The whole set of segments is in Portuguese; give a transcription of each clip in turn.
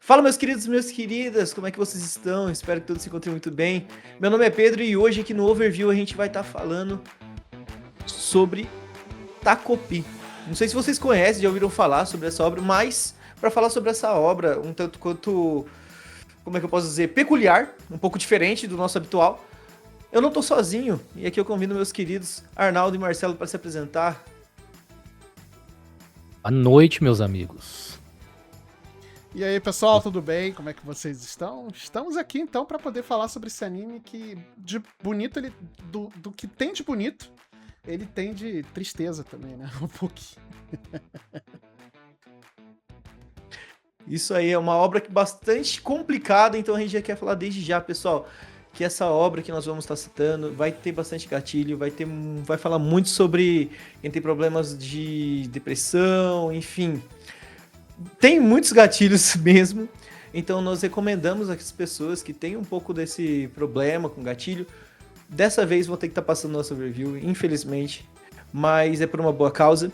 Fala, meus queridos e minhas queridas, como é que vocês estão? Espero que todos se encontrem muito bem. Meu nome é Pedro e hoje aqui no Overview a gente vai estar falando sobre Takopi. Não sei se vocês conhecem, já ouviram falar sobre essa obra, mas para falar sobre essa obra, um tanto quanto, como é que eu posso dizer, peculiar, um pouco diferente do nosso habitual, eu não tô sozinho e aqui eu convido meus queridos Arnaldo e Marcelo para se apresentar. Boa noite, meus amigos. E aí, pessoal, tudo bem? Como é que vocês estão? Estamos aqui então para poder falar sobre esse anime que de bonito ele do que tem de bonito, ele tem de tristeza também, né? Um pouquinho. Isso aí é uma obra bastante complicada, então a gente já quer falar desde já, pessoal, que essa obra que nós vamos estar citando vai ter bastante gatilho, vai falar muito sobre quem tem problemas de depressão, enfim. Tem muitos gatilhos mesmo, então nós recomendamos às pessoas que têm um pouco desse problema com gatilho. Dessa vez vou ter que estar passando nosso review, infelizmente, mas é por uma boa causa.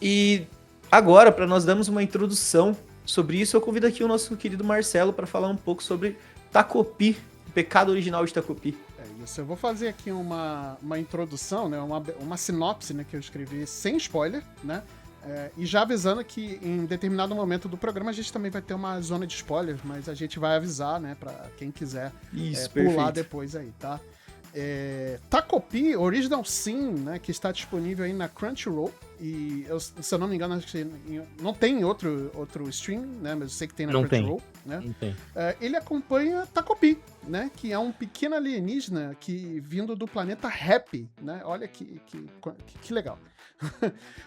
E agora, para nós darmos uma introdução sobre isso, eu convido aqui o nosso querido Marcelo para falar um pouco sobre Takopi, o pecado original de Takopi. É isso, eu vou fazer aqui uma introdução, né? Uma sinopse, né, que eu escrevi sem spoiler, né? E já avisando que em determinado momento do programa a gente também vai ter uma zona de spoilers, mas a gente vai avisar, né, pra quem quiser Isso, pular perfeito. depois aí, tá? Takopi Original Sin, né, que está disponível aí na Crunchyroll, e se eu não me engano, acho que não tem outro stream, né, mas eu sei que tem na Não tem. Crunchyroll, né? Não tem. Ele acompanha Takopi, né, que é um pequeno alienígena que vindo do planeta Happy, né? Olha que legal.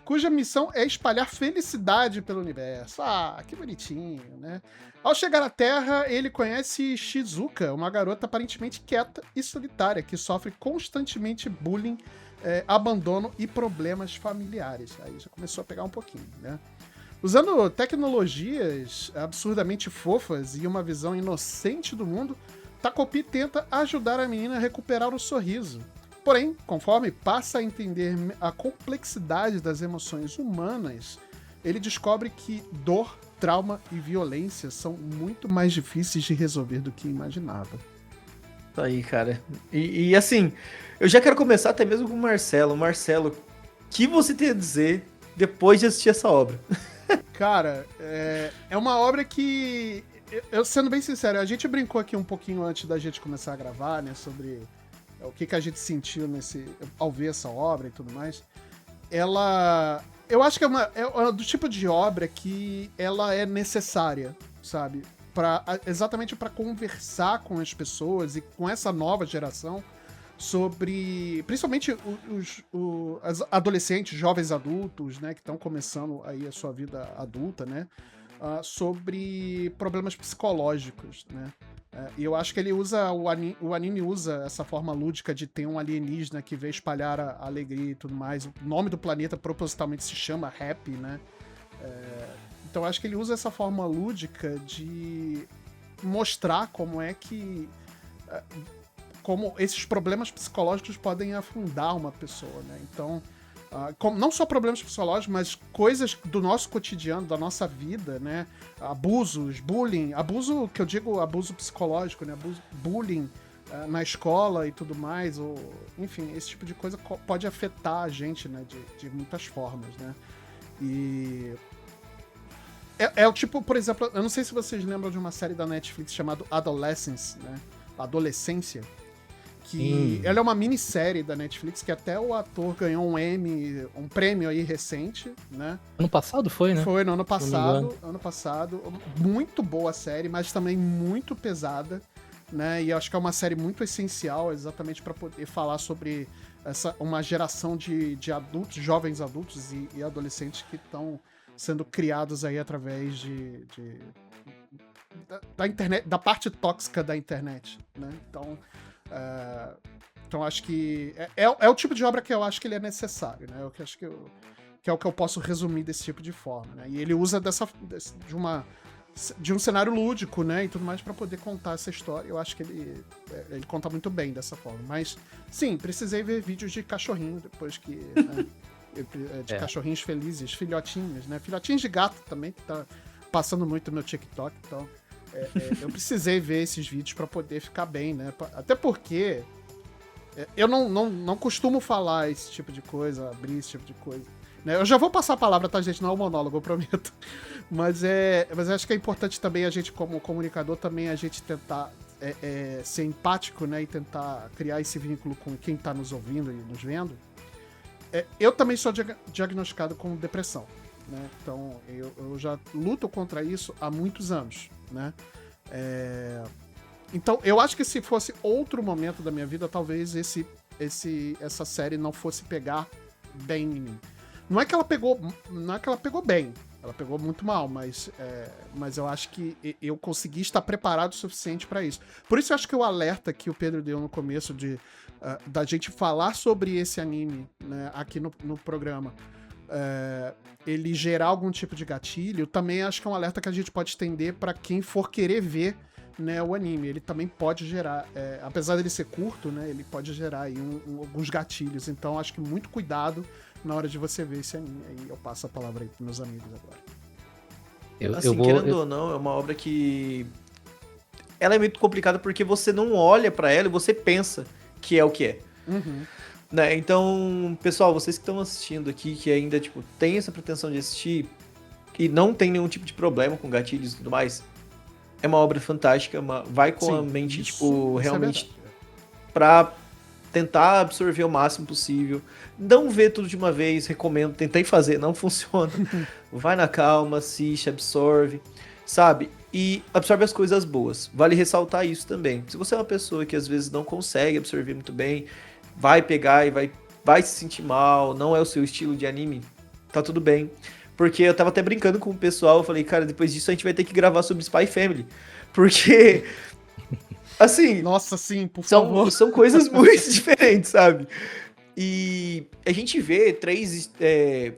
Cuja missão é espalhar felicidade pelo universo. Ah, que bonitinho, né? Ao chegar à Terra, ele conhece Shizuka, uma garota aparentemente quieta e solitária, que sofre constantemente bullying, abandono e problemas familiares. Aí já começou a pegar um pouquinho, né? Usando tecnologias absurdamente fofas e uma visão inocente do mundo, Takopi tenta ajudar a menina a recuperar o sorriso. Porém, conforme passa a entender a complexidade das emoções humanas, ele descobre que dor, trauma e violência são muito mais difíceis de resolver do que imaginava. Isso aí, cara. E assim, eu já quero começar até mesmo com o Marcelo. Marcelo, o que você tem a dizer depois de assistir essa obra? Cara, é uma obra que, eu sendo bem sincero, a gente brincou aqui um pouquinho antes da gente começar a gravar, né, sobre o que a gente sentiu ao ver essa obra e tudo mais. Eu acho que é do tipo de obra que ela é necessária, sabe? Exatamente para conversar com as pessoas e com essa nova geração sobre, principalmente os adolescentes, jovens adultos, né, que estão começando aí a sua vida adulta, né, sobre problemas psicológicos, né. E eu acho que ele usa, o anime usa essa forma lúdica de ter um alienígena que veio espalhar a alegria e tudo mais. O nome do planeta propositalmente se chama Happy, né? Então eu acho que ele usa essa forma lúdica de mostrar como é que como esses problemas psicológicos podem afundar uma pessoa, né? Então, não só problemas psicológicos, mas coisas do nosso cotidiano, da nossa vida, né? Abusos, bullying, abuso que eu digo abuso psicológico, né? Bullying na escola e tudo mais, ou enfim, esse tipo de coisa pode afetar a gente, né? De muitas formas, né? E é o tipo, por exemplo, eu não sei se vocês lembram de uma série da Netflix chamada Adolescence, né? Adolescência. Que ela é uma minissérie da Netflix que até o ator ganhou um Emmy, um prêmio aí recente, né? Ano passado foi, né? Foi no ano passado. Muito boa a série, mas também muito pesada, né? E eu acho que é uma série muito essencial exatamente para poder falar sobre uma geração de adultos, jovens adultos e adolescentes que estão sendo criados aí através da internet, da parte tóxica da internet, né? Então acho que é o tipo de obra que eu acho que ele é necessário, né? Eu acho que é o que eu posso resumir desse tipo de forma, né? E ele usa de um cenário lúdico, né, e tudo mais para poder contar essa história. Eu acho que ele conta muito bem dessa forma. Mas sim, precisei ver vídeos de cachorrinho depois que, né, de cachorrinhos felizes, filhotinhos, né? Filhotinhos de gato também que tá passando muito no TikTok, então eu precisei ver esses vídeos pra poder ficar bem, né? Até porque eu não costumo falar esse tipo de coisa, abrir esse tipo de coisa. Né? Eu já vou passar a palavra, tá, gente? Não é um monólogo, eu prometo. Mas eu acho que é importante também a gente, como comunicador, também a gente tentar ser empático, né? E tentar criar esse vínculo com quem tá nos ouvindo e nos vendo. Eu também sou diagnosticado com depressão, né? Então, eu já luto contra isso há muitos anos, né? Então, eu acho que se fosse outro momento da minha vida, talvez essa série não fosse pegar bem em mim. Não é que ela pegou bem, ela pegou muito mal, mas eu acho que eu consegui estar preparado o suficiente para isso. Por isso eu acho que o alerta que o Pedro deu no começo da gente falar sobre esse anime, né, aqui no programa, ele gerar algum tipo de gatilho, também acho que é um alerta que a gente pode estender para quem for querer ver, né, o anime. Ele também pode gerar, apesar dele ser curto, né, ele pode gerar aí alguns gatilhos. Então acho que muito cuidado na hora de você ver esse anime. Aí eu passo a palavra aí pros meus amigos agora. Querendo ou não, é uma obra que ela é muito complicada porque você não olha pra ela e você pensa que é o que é. Uhum. Né? Então, pessoal, vocês que estão assistindo aqui, que ainda tipo tem essa pretensão de assistir e não tem nenhum tipo de problema com gatilhos e tudo mais, é uma obra fantástica, vai com a mente, tipo, realmente pra tentar absorver o máximo possível. Não vê tudo de uma vez, recomendo, tentei fazer, não funciona. Vai na calma, assiste, absorve, sabe? E absorve as coisas boas. Vale ressaltar isso também. Se você é uma pessoa que às vezes não consegue absorver muito bem, vai pegar e vai se sentir mal, não é o seu estilo de anime, tá tudo bem. Porque eu tava até brincando com o pessoal, eu falei, cara, depois disso a gente vai ter que gravar sobre Spy Family. Porque, assim... Nossa, sim, por favor. São coisas muito diferentes, sabe? E a gente vê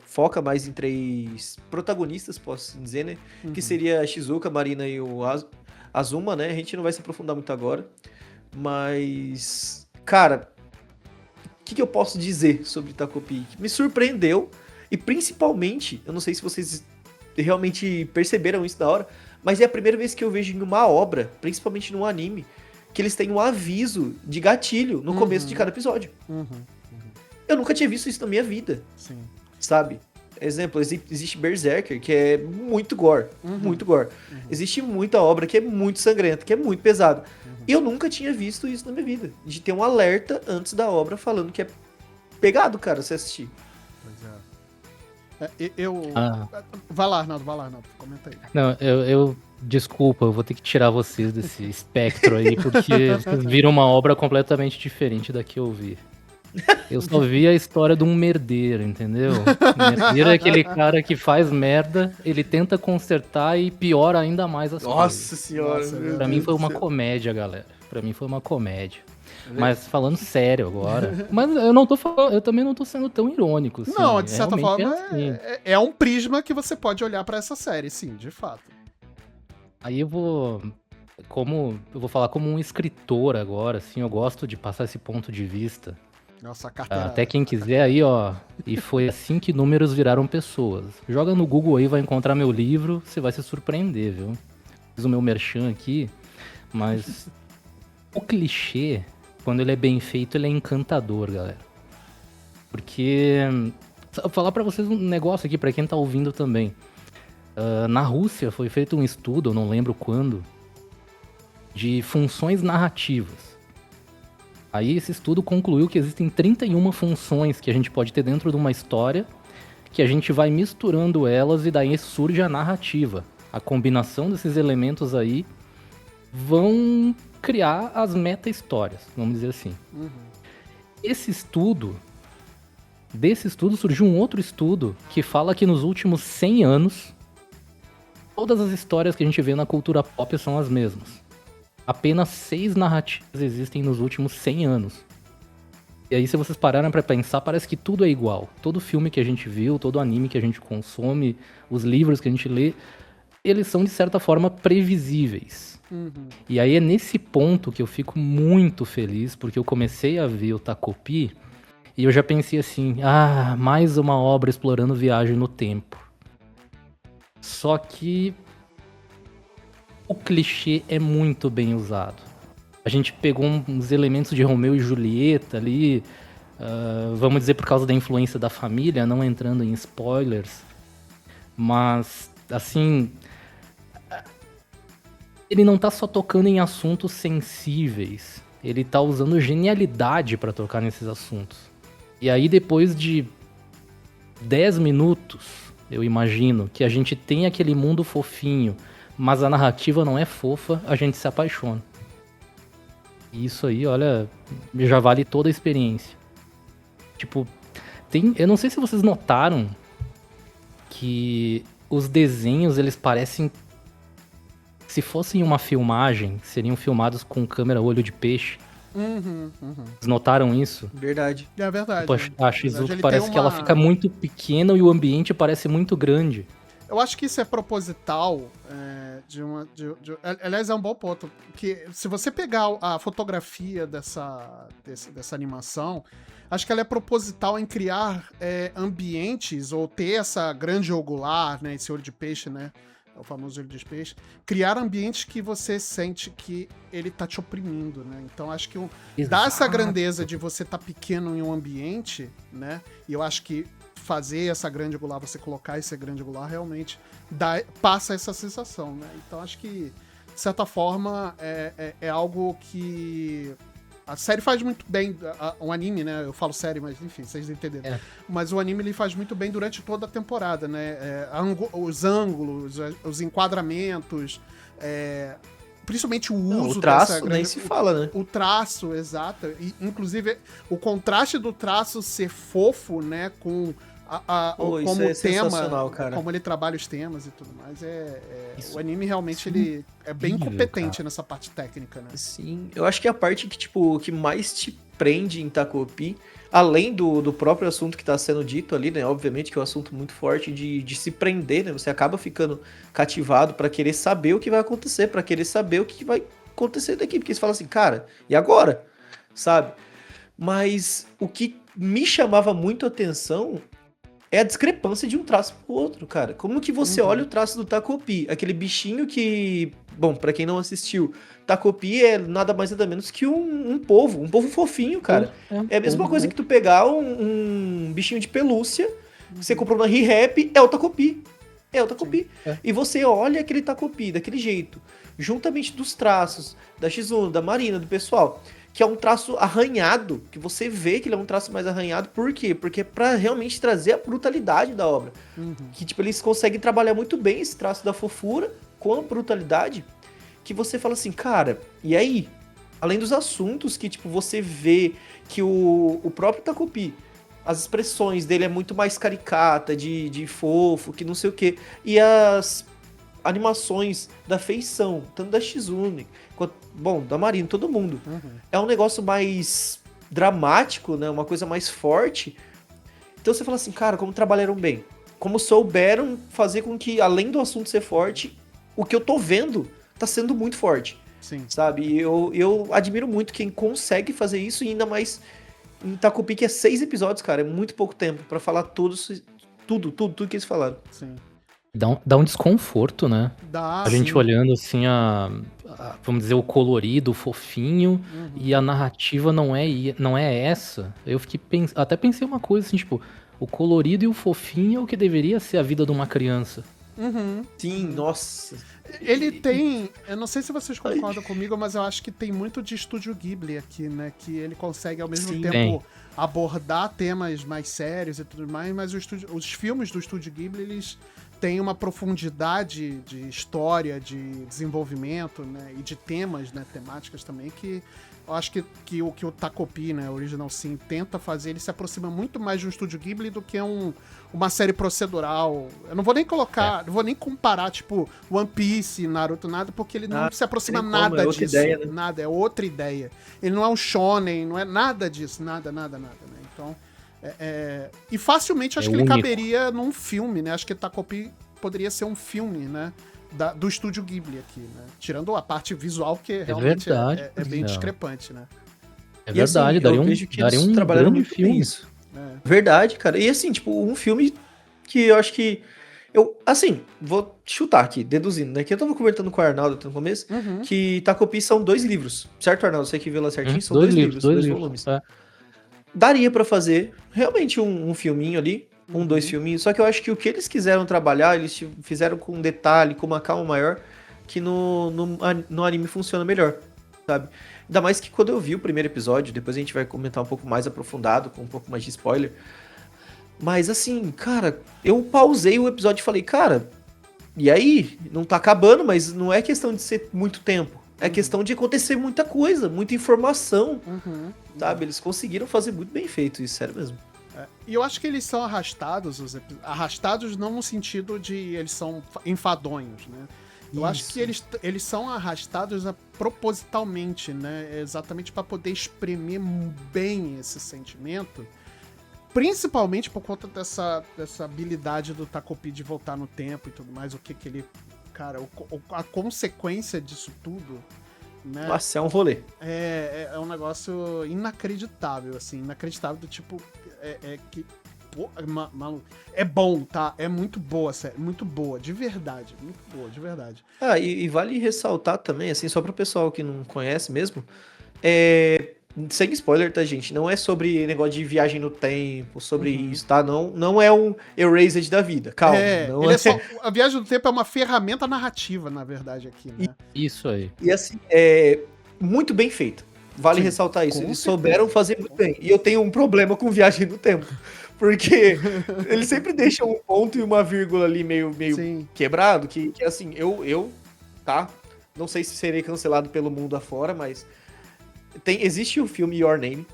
foca mais em 3 protagonistas, posso dizer, né? Uhum. Que seria a Shizuka, a Marina e o Azuma, né? A gente não vai se aprofundar muito agora. Mas, cara, o que eu posso dizer sobre Takopi? Me surpreendeu. E principalmente, eu não sei se vocês realmente perceberam isso na hora, mas é a primeira vez que eu vejo em uma obra, principalmente num anime, que eles têm um aviso de gatilho no começo de cada episódio. Eu nunca tinha visto isso na minha vida. Sim. Sabe? Exemplo, existe Berserker, que é muito gore. Muito gore. Existe muita obra que é muito sangrenta, que é muito pesada. E eu nunca tinha visto isso na minha vida. De ter um alerta antes da obra falando que é pegado, cara, você assistir. Pois é. Vai lá, Arnaldo, comenta aí. Não, desculpa, eu vou ter que tirar vocês desse espectro aí, porque vocês viram uma obra completamente diferente da que eu vi. Eu só vi a história de um merdeiro, entendeu? O merdeiro é aquele cara que faz merda, ele tenta consertar e piora ainda mais as coisas. Nossa senhora. Pra mim foi uma comédia, galera. Pra mim foi uma comédia. Mas falando sério agora. Mas eu também não tô sendo tão irônico. Assim, não, de certa forma assim. É um prisma que você pode olhar pra essa série, sim, de fato. Aí eu vou falar como um escritor agora, assim, eu gosto de passar esse ponto de vista. Nossa, a carteira. Até quem quiser aí, ó. E foi assim que números viraram pessoas. Joga no Google aí, vai encontrar meu livro, você vai se surpreender, viu? Fiz o meu merchan aqui, mas o clichê, quando ele é bem feito, ele é encantador, galera. Porque, vou falar pra vocês um negócio aqui, pra quem tá ouvindo também. Na Rússia foi feito um estudo, eu não lembro quando, de funções narrativas. Aí esse estudo concluiu que existem 31 funções que a gente pode ter dentro de uma história, que a gente vai misturando elas e daí surge a narrativa. A combinação desses elementos aí vão criar as meta-histórias, vamos dizer assim. Desse estudo surgiu um outro estudo que fala que nos últimos 100 anos, todas as histórias que a gente vê na cultura pop são as mesmas. Apenas 6 narrativas existem nos últimos 100 anos. E aí, se vocês pararem pra pensar, parece que tudo é igual. Todo filme que a gente viu, todo anime que a gente consome, os livros que a gente lê, eles são, de certa forma, previsíveis. E aí é nesse ponto que eu fico muito feliz, porque eu comecei a ver o Takopi e eu já pensei assim, mais uma obra explorando viagem no tempo. Só que o clichê é muito bem usado. A gente pegou uns elementos de Romeu e Julieta ali, vamos dizer por causa da influência da família, não entrando em spoilers, mas, assim, ele não tá só tocando em assuntos sensíveis, ele tá usando genialidade pra tocar nesses assuntos. E aí, depois de 10 minutos, eu imagino, que a gente tem aquele mundo fofinho, mas a narrativa não é fofa, a gente se apaixona. E isso aí, olha, já vale toda a experiência. Tipo, eu não sei se vocês notaram que os desenhos, eles parecem... Se fossem uma filmagem, seriam filmados com câmera olho de peixe. Vocês notaram isso? Verdade. É verdade. Tipo, a Shizuko ele parece tem que ela fica muito pequena e o ambiente parece muito grande. Eu acho que isso é proposital. Aliás, é um bom ponto. Que se você pegar a fotografia dessa animação, acho que ela é proposital em criar ambientes, ou ter essa grande ogular, né? Esse olho de peixe, né? É o famoso olho de peixe. Criar ambientes que você sente que ele tá te oprimindo, né? Então acho que dá essa grandeza de você tá pequeno em um ambiente, né? E eu acho que fazer essa grande angular, você colocar esse grande angular, realmente passa essa sensação, né? Então acho que, de certa forma, é algo que a série faz muito bem, o anime, né? Eu falo série, mas enfim, vocês entenderam. Mas o anime ele faz muito bem durante toda a temporada, né? Os ângulos, os enquadramentos, principalmente o uso o traço, dessa nem se fala, né? O traço, exato. E, inclusive, o contraste do traço ser fofo, né? Com como é tema, cara. como ele trabalha os temas e tudo mais. O anime realmente ele é bem competente, cara, nessa parte técnica, né? Sim, eu acho que a parte que, tipo, que mais te prende em Takopi, além do próprio assunto que tá sendo dito ali, né? Obviamente que é um assunto muito forte de se prender, né? Você acaba ficando cativado pra querer saber o que vai acontecer, pra querer saber o que vai acontecer daqui, porque você fala assim, cara, e agora? Sabe? Mas o que me chamava muito a atenção é a discrepância de um traço pro outro, cara. Como que você olha o traço do Takopi? Aquele bichinho que... Bom, pra quem não assistiu, Takopi é nada mais nada menos que um polvo fofinho, cara. É a mesma coisa que tu pegar um bichinho de pelúcia, que você comprou na ReHap, é o Takopi. É o Takopi. E você olha aquele Takopi daquele jeito, juntamente dos traços da Shizuno, da Marina, do pessoal, que é um traço arranhado, que você vê que ele é um traço mais arranhado. Por quê? Porque é pra realmente trazer a brutalidade da obra. Que, tipo, eles conseguem trabalhar muito bem esse traço da fofura com a brutalidade, que você fala assim, cara, e aí? Além dos assuntos que, tipo, você vê que o próprio Takopi, as expressões dele é muito mais caricata, de fofo, que não sei o quê. E as animações da feição, tanto da Shizune, quanto, bom, da Marina, todo mundo. É um negócio mais dramático, né? Uma coisa mais forte. Então você fala assim, cara, como trabalharam bem. Como souberam fazer com que, além do assunto ser forte, o que eu tô vendo tá sendo muito forte. Sim. Sabe? E eu admiro muito quem consegue fazer isso, e ainda mais em Takopi, que é 6 episódios, cara. É muito pouco tempo pra falar tudo que eles falaram. Sim. Dá um desconforto, né? Dá, a gente sim. olhando assim, vamos dizer, o colorido, o fofinho, e a narrativa não é essa. Eu fiquei até pensei uma coisa assim, tipo, o colorido e o fofinho é o que deveria ser a vida de uma criança. Sim, nossa. Ele tem, eu não sei se vocês concordam comigo, mas eu acho que tem muito de Estúdio Ghibli aqui, né? Que ele consegue ao mesmo tempo abordar temas mais sérios e tudo mais, mas os filmes do Estúdio Ghibli, eles têm uma profundidade de história, de desenvolvimento, né? E de temas, né? Temáticas também, que eu acho que o Takopi, né? Original Sim, tenta fazer, ele se aproxima muito mais de um Estúdio Ghibli do que uma série procedural. Eu não vou nem colocar, não vou nem comparar, tipo, One Piece, Naruto, nada, porque ele não se aproxima nada disso. Ideia, né? Nada, é outra ideia. Ele não é um shonen, não é nada disso, nada, né? Então, e facilmente acho que ele caberia num filme, né? Acho que Takopi poderia ser um filme, né? Do Estúdio Ghibli aqui, né? Tirando a parte visual, que realmente é bem discrepante, né? É verdade, assim, daria um grande filme. Isso. Verdade, cara. E assim, tipo, um filme que eu acho que Eu, assim, vou chutar aqui, deduzindo, né? Que eu tava conversando com o Arnaldo no começo, que Takopi são 2 livros. Certo, Arnaldo? Você que viu lá certinho, são 2 livros, 2 volumes. É. Daria pra fazer realmente um filminho ali, 2 filminhos, só que eu acho que o que eles quiseram trabalhar, eles fizeram com um detalhe, com uma calma maior, que no anime funciona melhor, sabe? Ainda mais que quando eu vi o primeiro episódio, depois a gente vai comentar um pouco mais aprofundado, com um pouco mais de spoiler. Mas assim, cara, eu pausei o episódio e falei, cara, e aí? Não tá acabando, mas não é questão de ser muito tempo. É questão de acontecer muita coisa, muita informação, sabe? Eles conseguiram fazer muito bem feito isso, sério mesmo. E eu acho que eles são arrastados, arrastados não no sentido de eles são enfadonhos, né? Eu acho que eles são arrastados propositalmente, né? Exatamente para poder exprimir bem esse sentimento. Principalmente por conta dessa habilidade do Takopi de voltar no tempo e tudo mais, o que ele... Cara, a consequência disso tudo, né? Nossa, é um rolê. É um negócio inacreditável, assim, inacreditável do tipo... Pô, maluco. É bom, tá? É muito boa, sério. Muito boa, de verdade. Muito boa, de verdade. Ah, e vale ressaltar também, assim, só pro pessoal que não conhece mesmo, sem spoiler, tá, gente? Não é sobre negócio de viagem no tempo, sobre isso, tá? Não é um Erased da vida, calma. Não só, a viagem no tempo é uma ferramenta narrativa, na verdade, aqui, né? Isso aí. E assim, é muito bem feito. Vale ressaltar isso. Eles souberam fazer muito bem. E eu tenho um problema com viagem no tempo. Porque eles sempre deixam um ponto e uma vírgula ali meio quebrado, que assim, tá? Não sei se serei cancelado pelo mundo afora, mas existe o filme Your Name.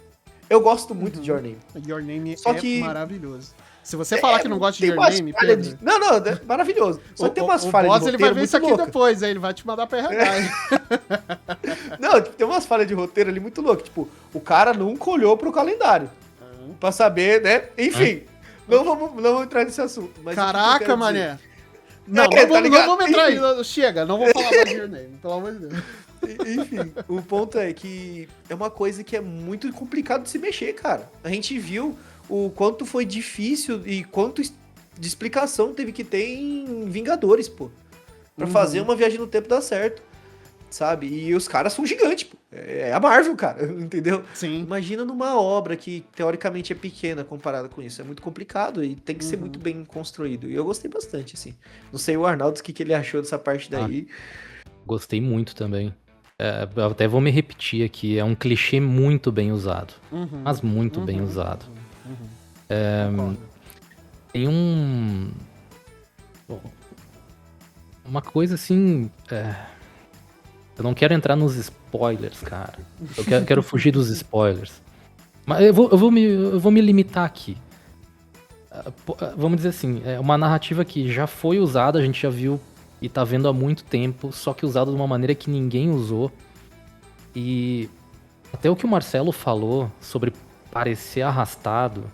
Eu gosto muito de Your Name. Your Name Só que maravilhoso. Se você falar que não gosta de Your Name, Pedro... Não, é maravilhoso. Só que tem umas falhas de roteiro. Ele vai ver isso aqui louca. depois, aí ele vai te mandar pra RH. Não, tem umas falhas de roteiro ali muito loucas. Tipo, o cara nunca olhou pro calendário. Pra saber, né? Enfim, não vamos entrar nesse assunto. Mas caraca, mané. Não vamos entrar aí. Chega, não vou falar mais de Your Name, pelo amor de Deus. Enfim, o ponto é que é uma coisa que é muito complicado de se mexer, cara. A gente viu o quanto foi difícil e quanto de explicação teve que ter em Vingadores, pô. Pra fazer uma viagem no tempo dar certo, sabe? E os caras são gigantes, pô. É a Marvel, cara, entendeu? Sim. Imagina numa obra que teoricamente é pequena comparada com isso. É muito complicado e tem que ser muito bem construído. E eu gostei bastante, assim. Não sei o Arnaldo o que ele achou dessa parte daí. Gostei muito também. Eu até vou me repetir aqui, é um clichê muito bem usado, mas muito bem usado. Tem uma coisa assim, eu não quero entrar nos spoilers, cara, eu quero fugir dos spoilers, mas eu vou me limitar aqui. Vamos dizer assim, é uma narrativa que já foi usada, a gente já viu e tá vendo há muito tempo, só que usado de uma maneira que ninguém usou. E até o que o Marcelo falou sobre parecer arrastado,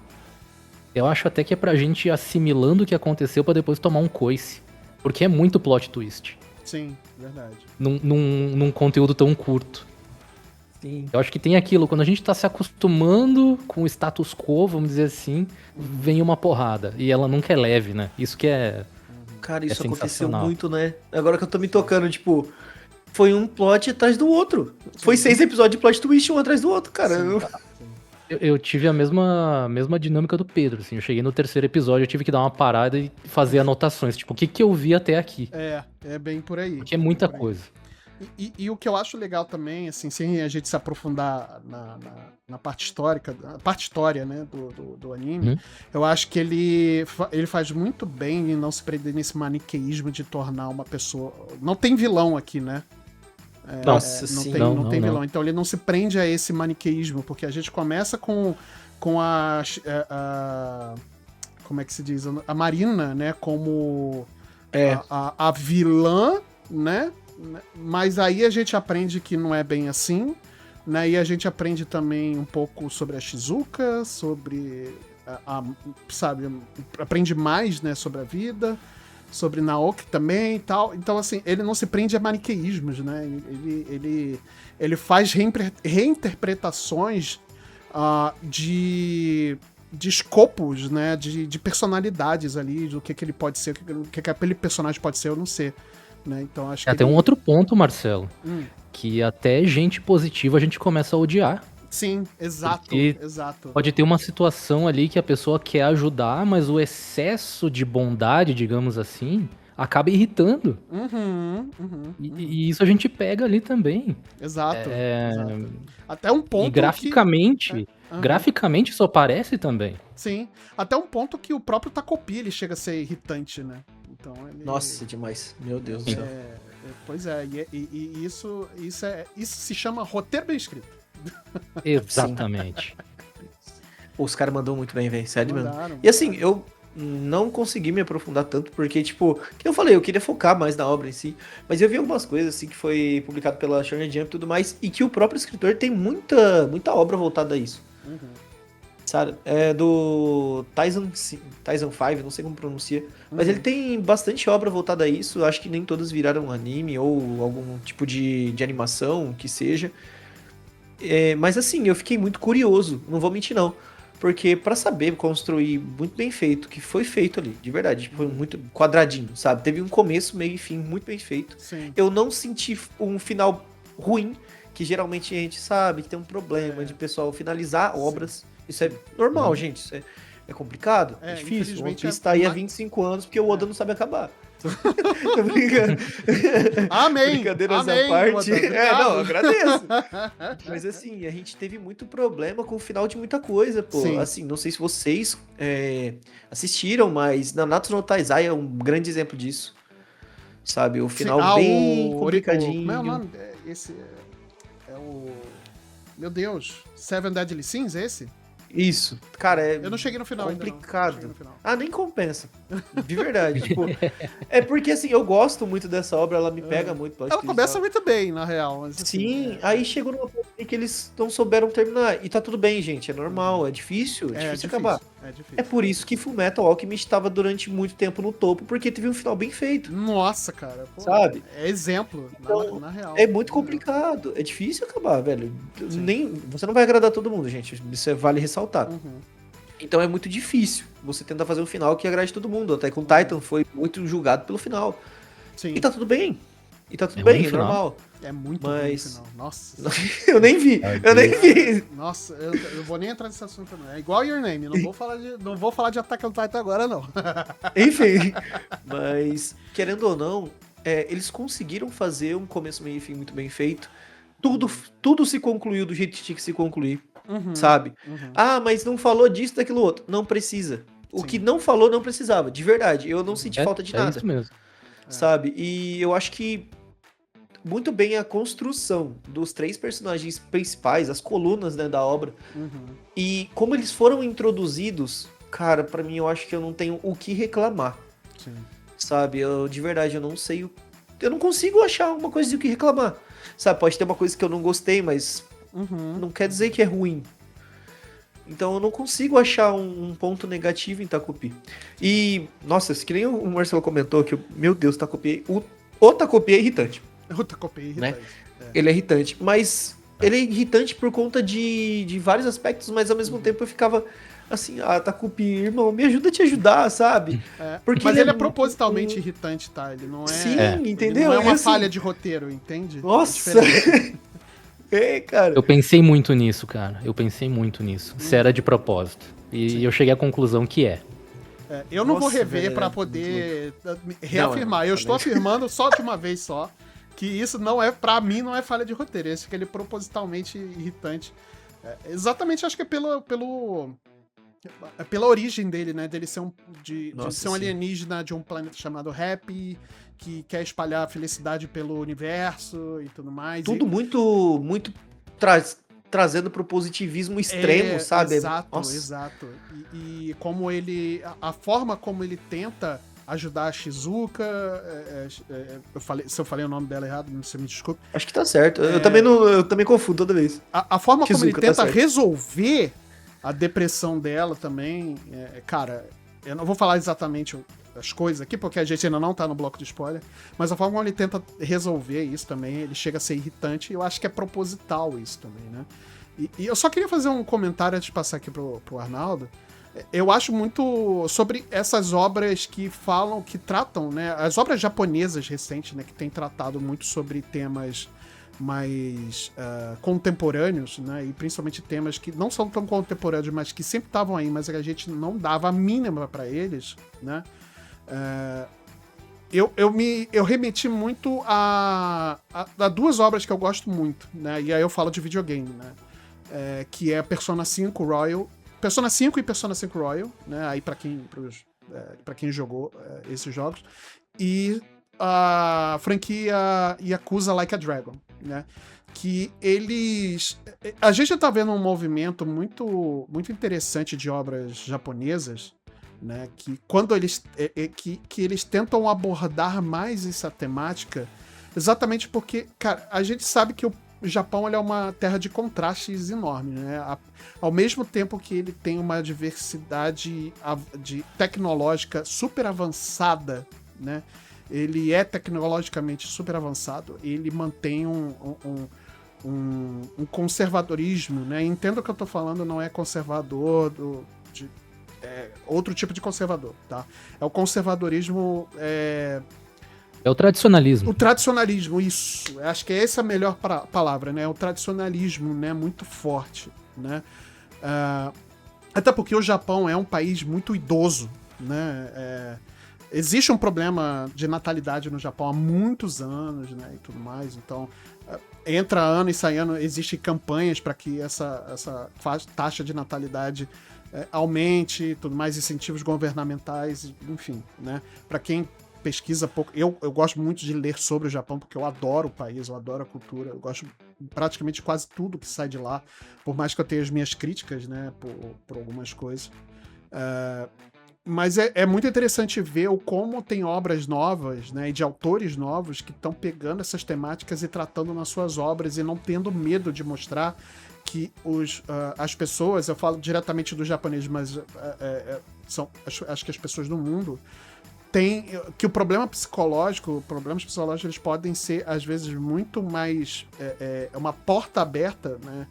eu acho até que é pra gente ir assimilando o que aconteceu pra depois tomar um coice. Porque é muito plot twist. Sim, verdade. Num conteúdo tão curto. Sim. Eu acho que tem aquilo, quando a gente tá se acostumando com o status quo, vamos dizer assim, vem uma porrada. E ela nunca é leve, né? Isso que é... Cara, isso aconteceu muito, né? Agora que eu tô me tocando, tipo, foi um plot atrás do outro. Foi 6 episódios de plot twist, um atrás do outro, cara. Eu tive a mesma dinâmica do Pedro, assim. Eu cheguei no 3º episódio, eu tive que dar uma parada e fazer anotações. Tipo, o que eu vi até aqui? É bem por aí. Porque é muita coisa. E o que eu acho legal também, assim, sem a gente se aprofundar na parte histórica, a parte história, né, do anime, eu acho que ele faz muito bem em não se prender nesse maniqueísmo de tornar uma pessoa... Não tem vilão aqui, né? Nossa, sim. Não tem vilão. Então ele não se prende a esse maniqueísmo, porque a gente começa com a como é que se diz? A Marina, né, como a vilã, né? Mas aí a gente aprende que não é bem assim, né? E a gente aprende também um pouco sobre a Shizuka, sobre sabe, aprende mais, né, sobre a vida, sobre Naoki também e tal. Então, assim, ele não se prende a maniqueísmos, né? Ele faz reinterpretações de de escopos, né? De personalidades ali, do que ele pode ser, o que aquele personagem pode ser ou não ser. Né? Então acho que Até um outro ponto, Marcelo, Hum. que até gente positiva a gente começa a odiar. Sim, exato, Porque exato. Pode ter uma situação ali que a pessoa quer ajudar, mas o excesso de bondade, digamos assim, acaba irritando. E isso a gente pega ali também. Exato, exato. Até um E ponto graficamente, Aham. graficamente isso aparece também. Sim, até um ponto que o próprio Takopi ele chega a ser irritante, né? Então ele... Nossa, demais. Meu Deus do céu. Pois é, e isso se chama roteiro bem escrito. Exatamente. Os caras mandam muito bem, velho. Sério mesmo. Mandaram, E assim, eu não consegui me aprofundar tanto, porque, tipo, que eu falei, eu queria focar mais na obra em si, mas eu vi algumas coisas, assim, que foi publicado pela Shonen Jump e tudo mais, e que o próprio escritor tem muita obra voltada a isso. Sabe? É do Tyson 5, não sei como pronuncia, mas ele tem bastante obra voltada a isso, acho que nem todas viraram anime ou algum tipo de animação, que seja. Mas assim, eu fiquei muito curioso, não vou mentir não. Porque pra saber construir muito bem feito, que foi feito ali, de verdade, foi muito quadradinho, sabe? Teve um começo, meio e fim muito bem feito. Sim. Eu não senti um final ruim, que geralmente a gente sabe que tem um problema de pessoal finalizar obras. Isso é normal, gente. Isso é complicado, é difícil. O One Piece tá aí há 25 anos porque o Oda não sabe acabar. Tô brincando. Amém! Brincadeiras Amém, à parte. Oda, Não, agradeço. Mas assim, a gente teve muito problema com o final de muita coisa, pô. Sim. Assim, não sei se vocês assistiram, mas Nanatsu no Taizai é um grande exemplo disso. Sabe, o final bem complicadinho. Como é o nome? Esse é o... Meu Deus, Seven Deadly Sins, é esse? Isso, cara, Eu não cheguei no final complicado. ainda, não. Cheguei no final. Ah, nem compensa. De verdade. Tipo, é porque assim, eu gosto muito dessa obra, ela me pega muito. Ela começa muito bem, na real. Mas, assim, sim, aí chegou numa ponto em que eles não souberam terminar. E tá tudo bem, gente, é normal, é difícil acabar. É difícil. É por isso que Fullmetal Alchemist estava durante muito tempo no topo, porque teve um final bem feito. Nossa, cara. Pô, sabe? É exemplo, Então, na real. é muito complicado, é difícil acabar, velho. Você não vai agradar todo mundo, gente, isso vale ressaltar. Então é muito difícil você tentar fazer um final que agrade todo mundo. Até com Titan foi muito julgado pelo final. Sim. E tá tudo bem. É normal. É muito mas... bom o final. Nossa. Eu nem vi. Nossa, eu vou nem entrar nesse assunto não. É igual Your Name, não vou falar de Attack on Titan agora, não. Enfim. Mas, querendo ou não, eles conseguiram fazer um começo, meio e fim muito bem feito. Tudo se concluiu do jeito que tinha que se concluir. Sabe? Ah, mas não falou disso, daquilo outro. Não precisa. O que não falou, não precisava. De verdade. Eu não senti falta de nada. É isso mesmo. Sabe? E eu acho que muito bem a construção dos 3 personagens principais, as colunas, né, da obra. E como eles foram introduzidos, cara, pra mim eu acho que eu não tenho o que reclamar. Sim. Sabe? De verdade, eu não sei. Eu não consigo achar uma coisa de o que reclamar. Sabe? Pode ter uma coisa que eu não gostei, mas não quer dizer que é ruim. Então eu não consigo achar um ponto negativo em Takopi. E, nossa, que nem o Marcelo comentou, que, meu Deus, Takopi, o Takopi é irritante. O Takopi é irritante. Né? Ele é irritante, mas ele é irritante por conta de vários aspectos, mas ao mesmo tempo eu ficava assim, Takopi, irmão, me ajuda a te ajudar, sabe? Porque mas ele é propositalmente irritante, tá? Ele não é... Sim, entendeu? Ele não é uma falha de roteiro, entende? Nossa! Cara. Eu pensei muito nisso, cara. Se era de propósito. E eu cheguei à conclusão que é. Eu não vou rever pra poder reafirmar. Eu estou afirmando só de uma vez só que isso não é, pra mim, não é falha de roteiro. Esse que ele é propositalmente irritante. Exatamente, acho que é pela origem dele, né? Dele ser de ser um alienígena de um planeta chamado Happy, que quer espalhar a felicidade pelo universo e tudo mais. Tudo muito trazendo pro positivismo extremo, sabe? Exato. E como ele... A forma como ele tenta ajudar a Shizuka... se eu falei o nome dela errado, você me desculpe. Acho que tá certo. Eu também confundo toda vez. A forma Shizuka, como ele tenta resolver a depressão dela também... cara, eu não vou falar exatamente as coisas aqui, porque a gente ainda não tá no bloco de spoiler, mas a forma como ele tenta resolver isso também, ele chega a ser irritante, e eu acho que é proposital isso também, né? E eu só queria fazer um comentário antes de passar aqui pro Arnaldo. Eu acho muito sobre essas obras que falam, que tratam, né? As obras japonesas recentes, né? Que têm tratado muito sobre temas mais contemporâneos, né? E principalmente temas que não são tão contemporâneos, mas que sempre estavam aí, mas que a gente não dava a mínima para eles, né? Eu remeti muito a duas obras que eu gosto muito, né? E aí eu falo de videogame, né? Que é Persona 5 Royal. Persona 5 e Persona 5 Royal, né? Aí pra quem jogou esses jogos. E a franquia Yakuza Like a Dragon, né? Que eles... A gente tá vendo um movimento muito, muito interessante de obras japonesas, né? Que quando eles... que eles tentam abordar mais essa temática, exatamente porque, cara, a gente sabe que o Japão ele é uma terra de contrastes enorme, né? Ao mesmo tempo que ele tem uma diversidade tecnológica super avançada, né? Ele é tecnologicamente super avançado, ele mantém um conservadorismo, né? Entendo o que eu tô falando, não é conservador outro tipo de conservador, tá? É o conservadorismo... É o tradicionalismo. O tradicionalismo, isso. Acho que essa é a melhor palavra, né? O tradicionalismo, né? Muito forte, né? Até porque o Japão é um país muito idoso, né? Existe um problema de natalidade no Japão há muitos anos, né? E tudo mais. Então, entra ano e sai ano, existem campanhas para que essa taxa de natalidade aumente e tudo mais, incentivos governamentais, enfim, né? Para quem pesquisa pouco. Eu gosto muito de ler sobre o Japão, porque eu adoro o país, eu adoro a cultura, eu gosto praticamente quase tudo que sai de lá, por mais que eu tenha as minhas críticas, né, por algumas coisas. Mas é muito interessante ver como tem obras novas, né, e de autores novos que estão pegando essas temáticas e tratando nas suas obras e não tendo medo de mostrar que as pessoas, eu falo diretamente do japonês, mas acho que as pessoas do mundo que problemas psicológicos eles podem ser, às vezes, muito mais uma porta aberta, né,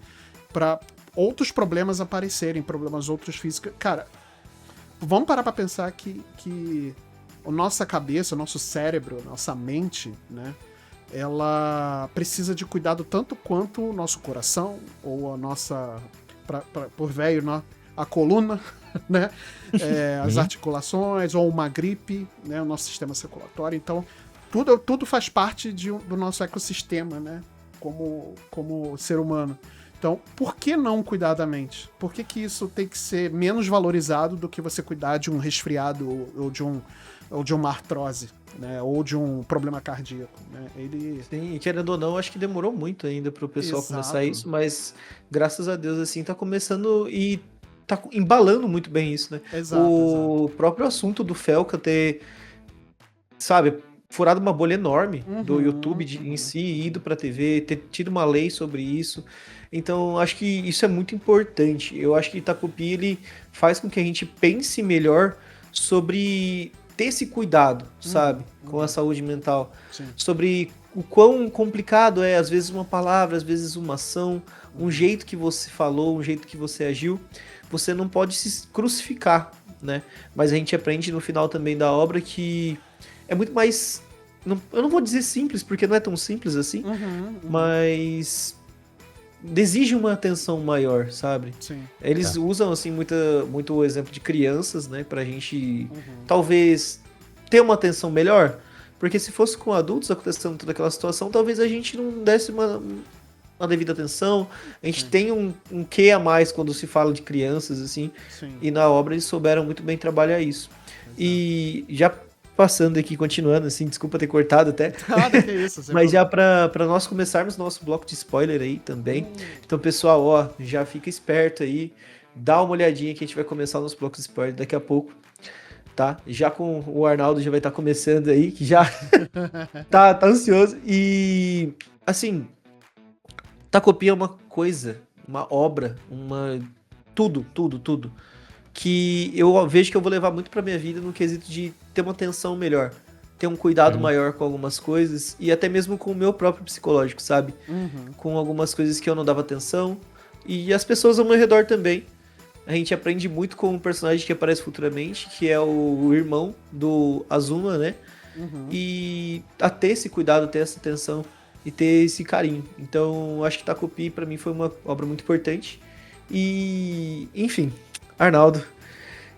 para outros problemas aparecerem, outros físicos. Cara, vamos parar para pensar que a nossa cabeça, o nosso cérebro, nossa mente, né, ela precisa de cuidado tanto quanto o nosso coração, ou a nossa, por velho, a coluna, né? As articulações, ou uma gripe, né? O nosso sistema circulatório. Então, tudo faz parte do nosso ecossistema, né? Como ser humano. Então, por que não cuidar da mente? Por que isso tem que ser menos valorizado do que você cuidar de um resfriado ou de uma artrose, né? Ou de um problema cardíaco, né? Sim, querendo ou não, acho que demorou muito ainda pro pessoal Exato. começar isso, mas graças a Deus, assim, tá começando e tá embalando muito bem isso, né? Exato. Próprio assunto do Felca ter, sabe, furado uma bolha enorme do YouTube em si, ido pra TV, ter tido uma lei sobre isso. Então, acho que isso é muito importante. Eu acho que Itacopi, ele faz com que a gente pense melhor sobre ter esse cuidado, sabe, com a saúde mental. Sim. Sobre o quão complicado é, às vezes, uma palavra, às vezes uma ação, um jeito que você falou, um jeito que você agiu. Você não pode se crucificar, né? Mas a gente aprende no final também da obra que é muito mais... eu não vou dizer simples, porque não é tão simples assim, mas exige uma atenção maior, sabe? Sim. Eles usam, assim, muito o exemplo de crianças, né? Pra gente, talvez, ter uma atenção melhor. Porque se fosse com adultos acontecendo toda aquela situação, talvez a gente não desse uma devida atenção. A gente tem um quê a mais quando se fala de crianças, assim. Sim. E na obra eles souberam muito bem trabalhar isso. Exato. E já passando aqui, continuando, assim, desculpa ter cortado até. Nada, que isso. Mas já pra nós começarmos nosso bloco de spoiler aí também. Então, pessoal, ó, já fica esperto aí. Dá uma olhadinha que a gente vai começar o nosso bloco de spoiler daqui a pouco. Tá? Já com o Arnaldo já vai estar começando aí, que já tá ansioso. E, assim... Itacopi é uma coisa, uma obra, tudo, que eu vejo que eu vou levar muito pra minha vida no quesito de ter uma atenção melhor, ter um cuidado maior com algumas coisas e até mesmo com o meu próprio psicológico, sabe? Com algumas coisas que eu não dava atenção e as pessoas ao meu redor também, a gente aprende muito com um personagem que aparece futuramente, que é o irmão do Azuma, né? Uhum. E a ter esse cuidado, ter essa atenção e ter esse carinho. Então, acho que Takopi pra mim foi uma obra muito importante. E, enfim, Arnaldo,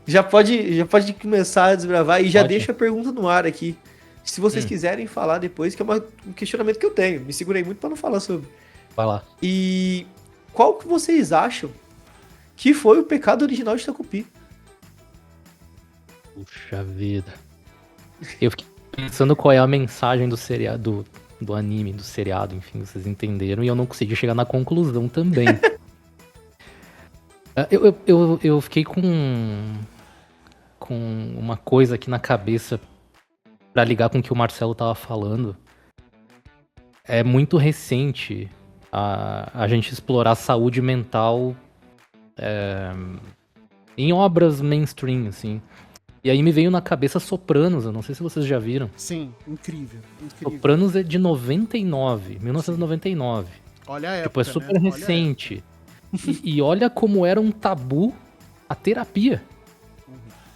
já pode começar a desbravar e já Pode. deixa a pergunta no ar aqui. Se vocês Hum. quiserem falar depois, que é um questionamento que eu tenho. Me segurei muito pra não falar sobre. Vai lá. E qual que vocês acham que foi o pecado original de Takopi? Puxa vida. Eu fiquei pensando qual é a mensagem do seriado, do anime, do seriado, enfim, vocês entenderam, e eu não consegui chegar na conclusão também. Eu fiquei com uma coisa aqui na cabeça pra ligar com o que o Marcelo tava falando. É muito recente a gente explorar a saúde mental em obras mainstream, assim. E aí me veio na cabeça Sopranos, eu não sei se vocês já viram. Sim, incrível, incrível. Sopranos é de 1999. Olha a época, Tipo, é super né? Olha a recente. E olha como era um tabu a terapia.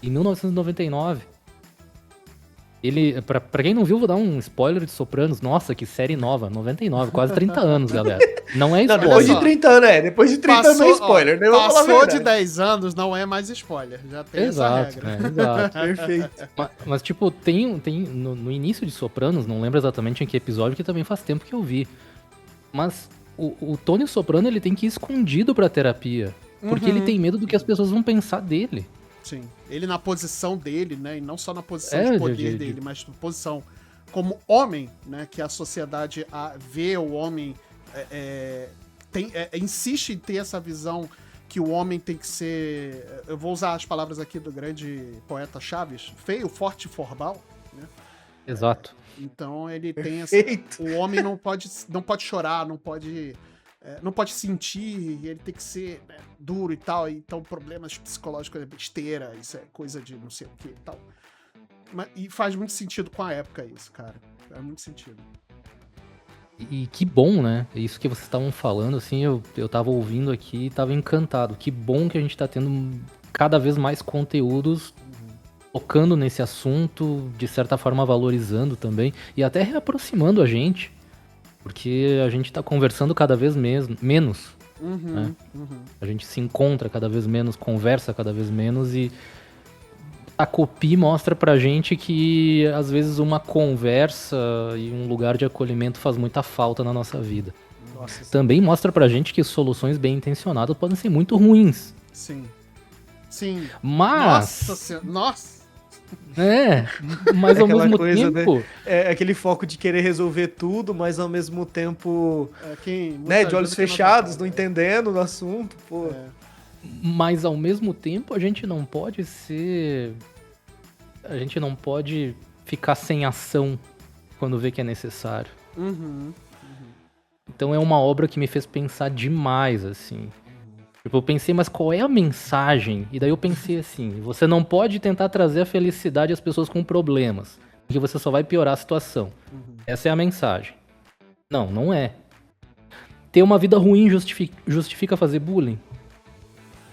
Em 1999. Ele, pra quem não viu, vou dar um spoiler de Sopranos. Nossa, que série nova, 99, quase 30 anos, galera. Não é Não, spoiler. depois de só. 30 anos, Depois de 30 anos não é spoiler, né? Vamos falar a Passou de verdade. 10 anos, não é mais spoiler. Já tem Exato, essa regra. né? Exato. Perfeito. Mas, tipo, tem no início de Sopranos, não lembro exatamente em que episódio, que também faz tempo que eu vi. Mas o Tony Soprano, ele tem que ir escondido pra terapia. Porque ele tem medo do que as pessoas vão pensar dele. Sim. Ele na posição dele, né? E não só na posição É, de poder de- dele, mas na posição como homem, né? Que a sociedade vê o homem. Insiste em ter essa visão que o homem tem que ser. Eu vou usar as palavras aqui do grande poeta Chaves: feio, forte e formal. Exato. Então ele tem essa. Perfeito. O homem não pode chorar, não pode sentir, ele tem que ser duro e tal. Então problemas psicológicos é besteira, isso é coisa de não sei o que e tal. E faz muito sentido com a época isso, cara. Faz muito sentido. E que bom, né? Isso que vocês estavam falando, assim, eu tava ouvindo aqui e tava encantado. Que bom que a gente tá tendo cada vez mais conteúdos tocando nesse assunto, de certa forma valorizando também, e até reaproximando a gente. Porque a gente tá conversando cada vez menos. Uhum. A gente se encontra cada vez menos, conversa cada vez menos e a Copi mostra pra gente que às vezes uma conversa e um lugar de acolhimento faz muita falta na nossa vida. Nossa, Também mostra pra gente que soluções bem intencionadas podem ser muito ruins. Sim. Sim. Mas, Nossa senhora. Nossa. mas É ao aquela mesmo coisa, tempo, é aquele foco de querer resolver tudo, mas ao mesmo tempo, Muita né, de olhos ajuda que fechados, não atrapalha. entendendo o assunto, pô. mas ao mesmo tempo a gente não pode ficar sem ação quando vê que é necessário. Uhum. Então é uma obra que me fez pensar demais, assim. Tipo, eu pensei, mas qual é a mensagem? E daí eu pensei assim, você não pode tentar trazer a felicidade às pessoas com problemas, porque você só vai piorar a situação. Essa é a mensagem. Não é. Ter uma vida ruim justifica fazer bullying?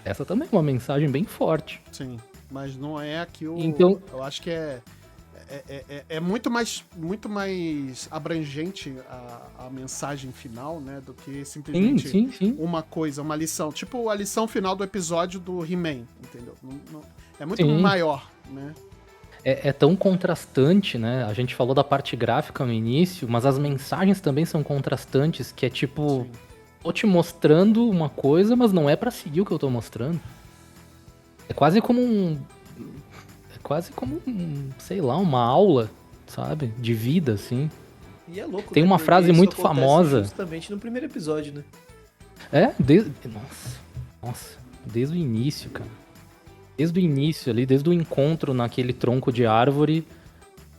Essa também é uma mensagem bem forte. Sim. Mas não é aqui o. Então- Eu acho que é muito mais abrangente a mensagem final, né? Do que simplesmente Sim. uma coisa, uma lição. Tipo a lição final do episódio do He-Man, entendeu? É muito Sim. maior, né? É tão contrastante, né? A gente falou da parte gráfica no início, mas as mensagens também são contrastantes, que é tipo, Sim. tô te mostrando uma coisa, mas não é pra seguir o que eu tô mostrando. É quase como sei lá, uma aula, sabe? De vida, assim. E é louco, Tem né, uma porque frase isso muito acontece famosa. justamente no primeiro episódio, né? Nossa, desde o início, cara. Desde o início ali, desde o encontro naquele tronco de árvore,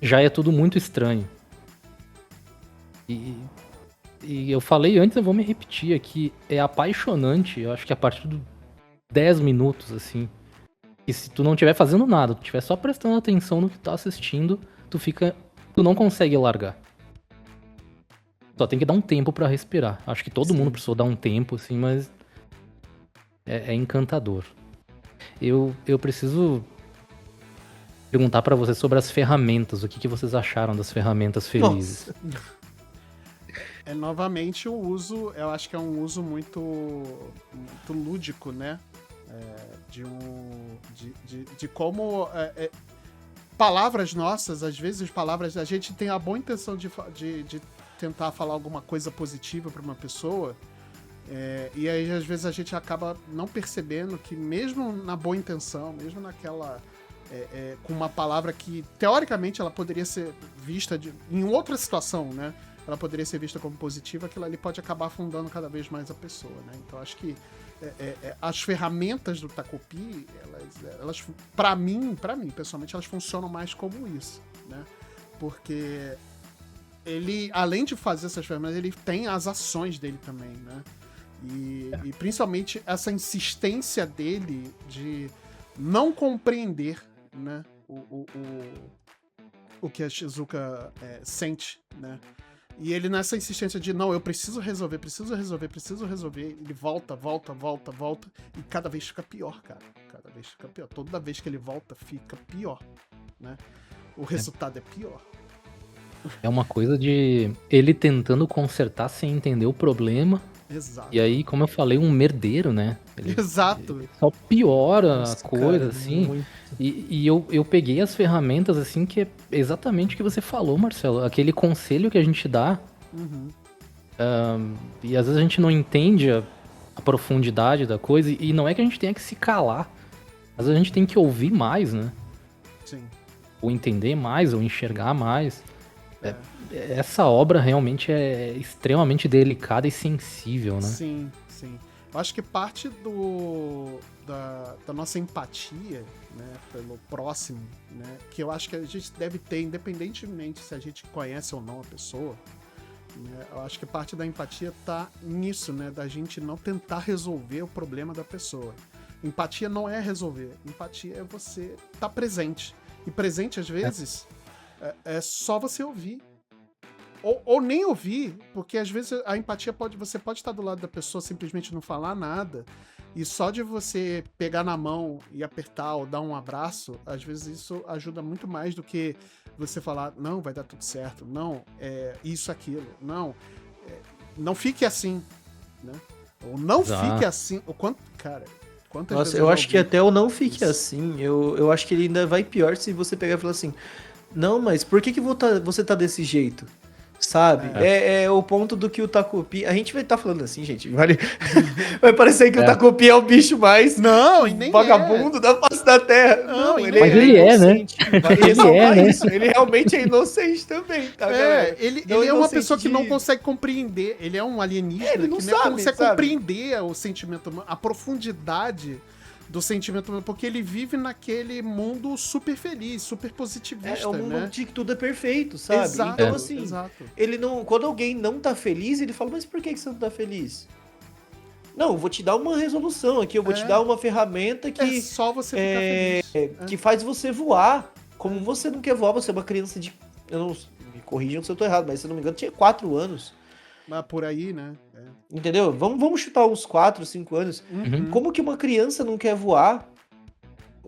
já é tudo muito estranho. E eu falei antes, eu vou me repetir aqui, é apaixonante, eu acho que a partir de 10 minutos, assim, e se tu não estiver fazendo nada, tu estiver só prestando atenção no que tá assistindo, tu não consegue largar. Só tem que dar um tempo pra respirar. Acho que todo mundo precisou dar um tempo, assim, mas é encantador. Eu preciso perguntar pra vocês sobre as ferramentas. O que vocês acharam das ferramentas felizes? Novamente o uso, eu acho que é um uso muito lúdico, né? De como palavras nossas, às vezes palavras, a gente tem a boa intenção de tentar falar alguma coisa positiva para uma pessoa, e aí às vezes a gente acaba não percebendo que mesmo na boa intenção, mesmo naquela com uma palavra que teoricamente ela poderia ser vista em outra situação, né? Ela poderia ser vista como positiva, aquilo ali pode acabar afundando cada vez mais a pessoa, né? Então acho que as ferramentas do Takopi, elas para mim, pessoalmente, elas funcionam mais como isso, né? Porque ele, além de fazer essas ferramentas, ele tem as ações dele também, né? E principalmente essa insistência dele de não compreender, né, o que a Shizuka sente, né? E ele nessa insistência de, não, eu preciso resolver, ele volta, e cada vez fica pior, cara. Cada vez fica pior. Toda vez que ele volta, fica pior, né? O resultado é pior. É uma coisa de ele tentando consertar sem entender o problema. Exato. E aí, como eu falei, um merdeiro, né? Exato. Ele só piora Nossa, a coisa, cara, assim. muito. E eu peguei as ferramentas, assim, que é exatamente o que você falou, Marcelo. Aquele conselho que a gente dá. Uhum. E às vezes a gente não entende a profundidade da coisa. E não é que a gente tenha que se calar. Às vezes a gente tem que ouvir mais, né? Sim. Ou entender mais, ou enxergar mais. Essa obra realmente é extremamente delicada e sensível, né? Sim, sim. Eu acho que parte da nossa empatia, né, pelo próximo, né, que eu acho que a gente deve ter, independentemente se a gente conhece ou não a pessoa, né, eu acho que parte da empatia tá nisso, né, da gente não tentar resolver o problema da pessoa. Empatia não é resolver, empatia é você estar presente. E presente, às vezes, é só você ouvir. Ou nem ouvir, porque às vezes a empatia você pode estar do lado da pessoa, simplesmente não falar nada, e só de você pegar na mão e apertar ou dar um abraço, às vezes isso ajuda muito mais do que você falar, não, vai dar tudo certo, não, isso, aquilo, não fique assim, né? Ou não fique assim, quantas Nossa, vezes eu já acho que ouvi até o não fique isso? assim, eu acho que ele ainda vai pior se você pegar e falar assim, não, mas por que você tá desse jeito? Sabe? É o ponto do que o Takopi... A gente vai estar falando assim, gente. Vai parecer que o Takopi é o bicho mais Não, e nem vagabundo da face da Terra. Não, Não, e ele Mas é ele é, inocente. né? Vai Ele ressaltar é, né? isso. Ele realmente é inocente também, tá, galera? Ele Não é uma inocente pessoa que não de- consegue compreender. Ele é um alienígena Ele não que não sabe, consegue sabe? compreender o sentimento humano, a profundidade do sentimento humano, porque ele vive naquele mundo super feliz, super positivista, É um mundo né? onde tudo é perfeito, sabe? Exato, Então, assim, exato. ele não. Quando alguém não tá feliz, ele fala, mas por que você não tá feliz? Não, eu vou te dar uma resolução aqui, eu vou te dar uma ferramenta É que, só você ficar feliz. que faz você voar. Como você não quer voar, você é uma criança de. Eu não, me corrijam se eu tô errado, mas se eu não me engano, tinha 4 anos. Mas por aí, né? Entendeu? Vamos chutar uns 4, 5 anos. Uhum. Como que uma criança não quer voar?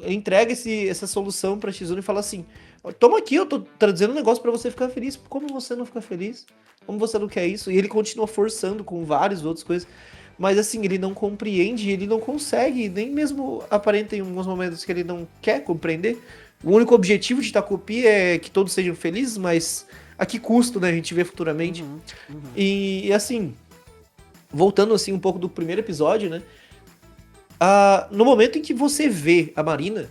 Entrega essa solução pra Shizuno e fala assim: toma aqui, eu tô trazendo um negócio pra você ficar feliz. Como você não fica feliz? Como você não quer isso? E ele continua forçando com várias outras coisas. Mas assim, ele não compreende, ele não consegue, nem mesmo aparenta em alguns momentos que ele não quer compreender. O único objetivo de Takopi é que todos sejam felizes, mas a que custo, né? A gente vê futuramente. E assim, voltando assim um pouco do primeiro episódio, né? No momento em que você vê a Marina,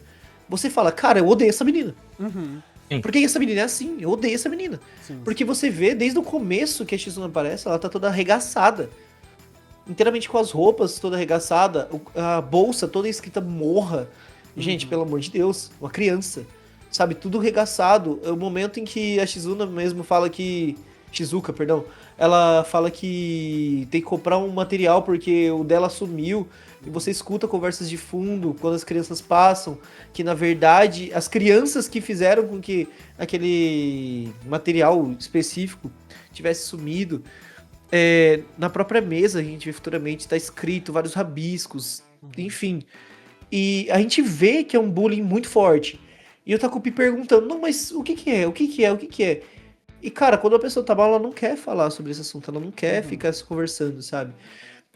você fala, cara, eu odeio essa menina. Uhum. Por que essa menina é assim? Eu odeio essa menina. Sim. Porque você vê desde o começo que a Shizuno aparece, ela tá toda arregaçada. Inteiramente com as roupas toda arregaçada, a bolsa toda escrita morra. Gente, pelo amor de Deus, uma criança. Sabe, tudo arregaçado. É o momento em que a Shizuno mesmo fala que... Shizuka, perdão. Ela fala que tem que comprar um material porque o dela sumiu. E você escuta conversas de fundo quando as crianças passam. Que na verdade, as crianças que fizeram com que aquele material específico tivesse sumido. Na própria mesa, a gente vê futuramente, tá escrito vários rabiscos. Enfim. E a gente vê que é um bullying muito forte. E o Takupi perguntando, não, mas o que que é? O que que é? O que que é? E, cara, quando a pessoa tá mal, ela não quer falar sobre esse assunto, ela não quer ficar se conversando, sabe?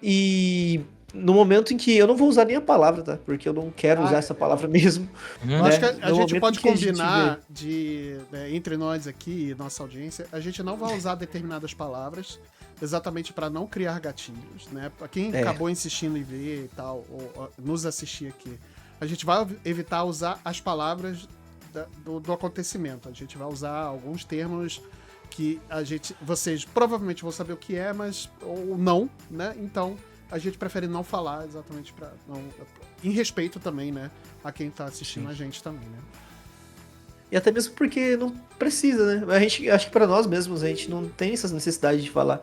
E no momento em que... Eu não vou usar nem a palavra, tá? Porque eu não quero usar essa palavra mesmo. Eu acho que a No gente momento pode que a gente combinar entre nós aqui e nossa audiência, a gente não vai usar determinadas palavras exatamente para não criar gatilhos, né? Para quem acabou insistindo em ver e tal, ou nos assistir aqui, a gente vai evitar usar as palavras do acontecimento. A gente vai usar alguns termos que vocês provavelmente vão saber o que é, mas ou não, né? Então a gente prefere não falar exatamente em respeito também, né, a quem tá assistindo a gente também, né? E até mesmo porque não precisa, né? A gente, acho que pra nós mesmos, a gente não tem essa necessidade de falar.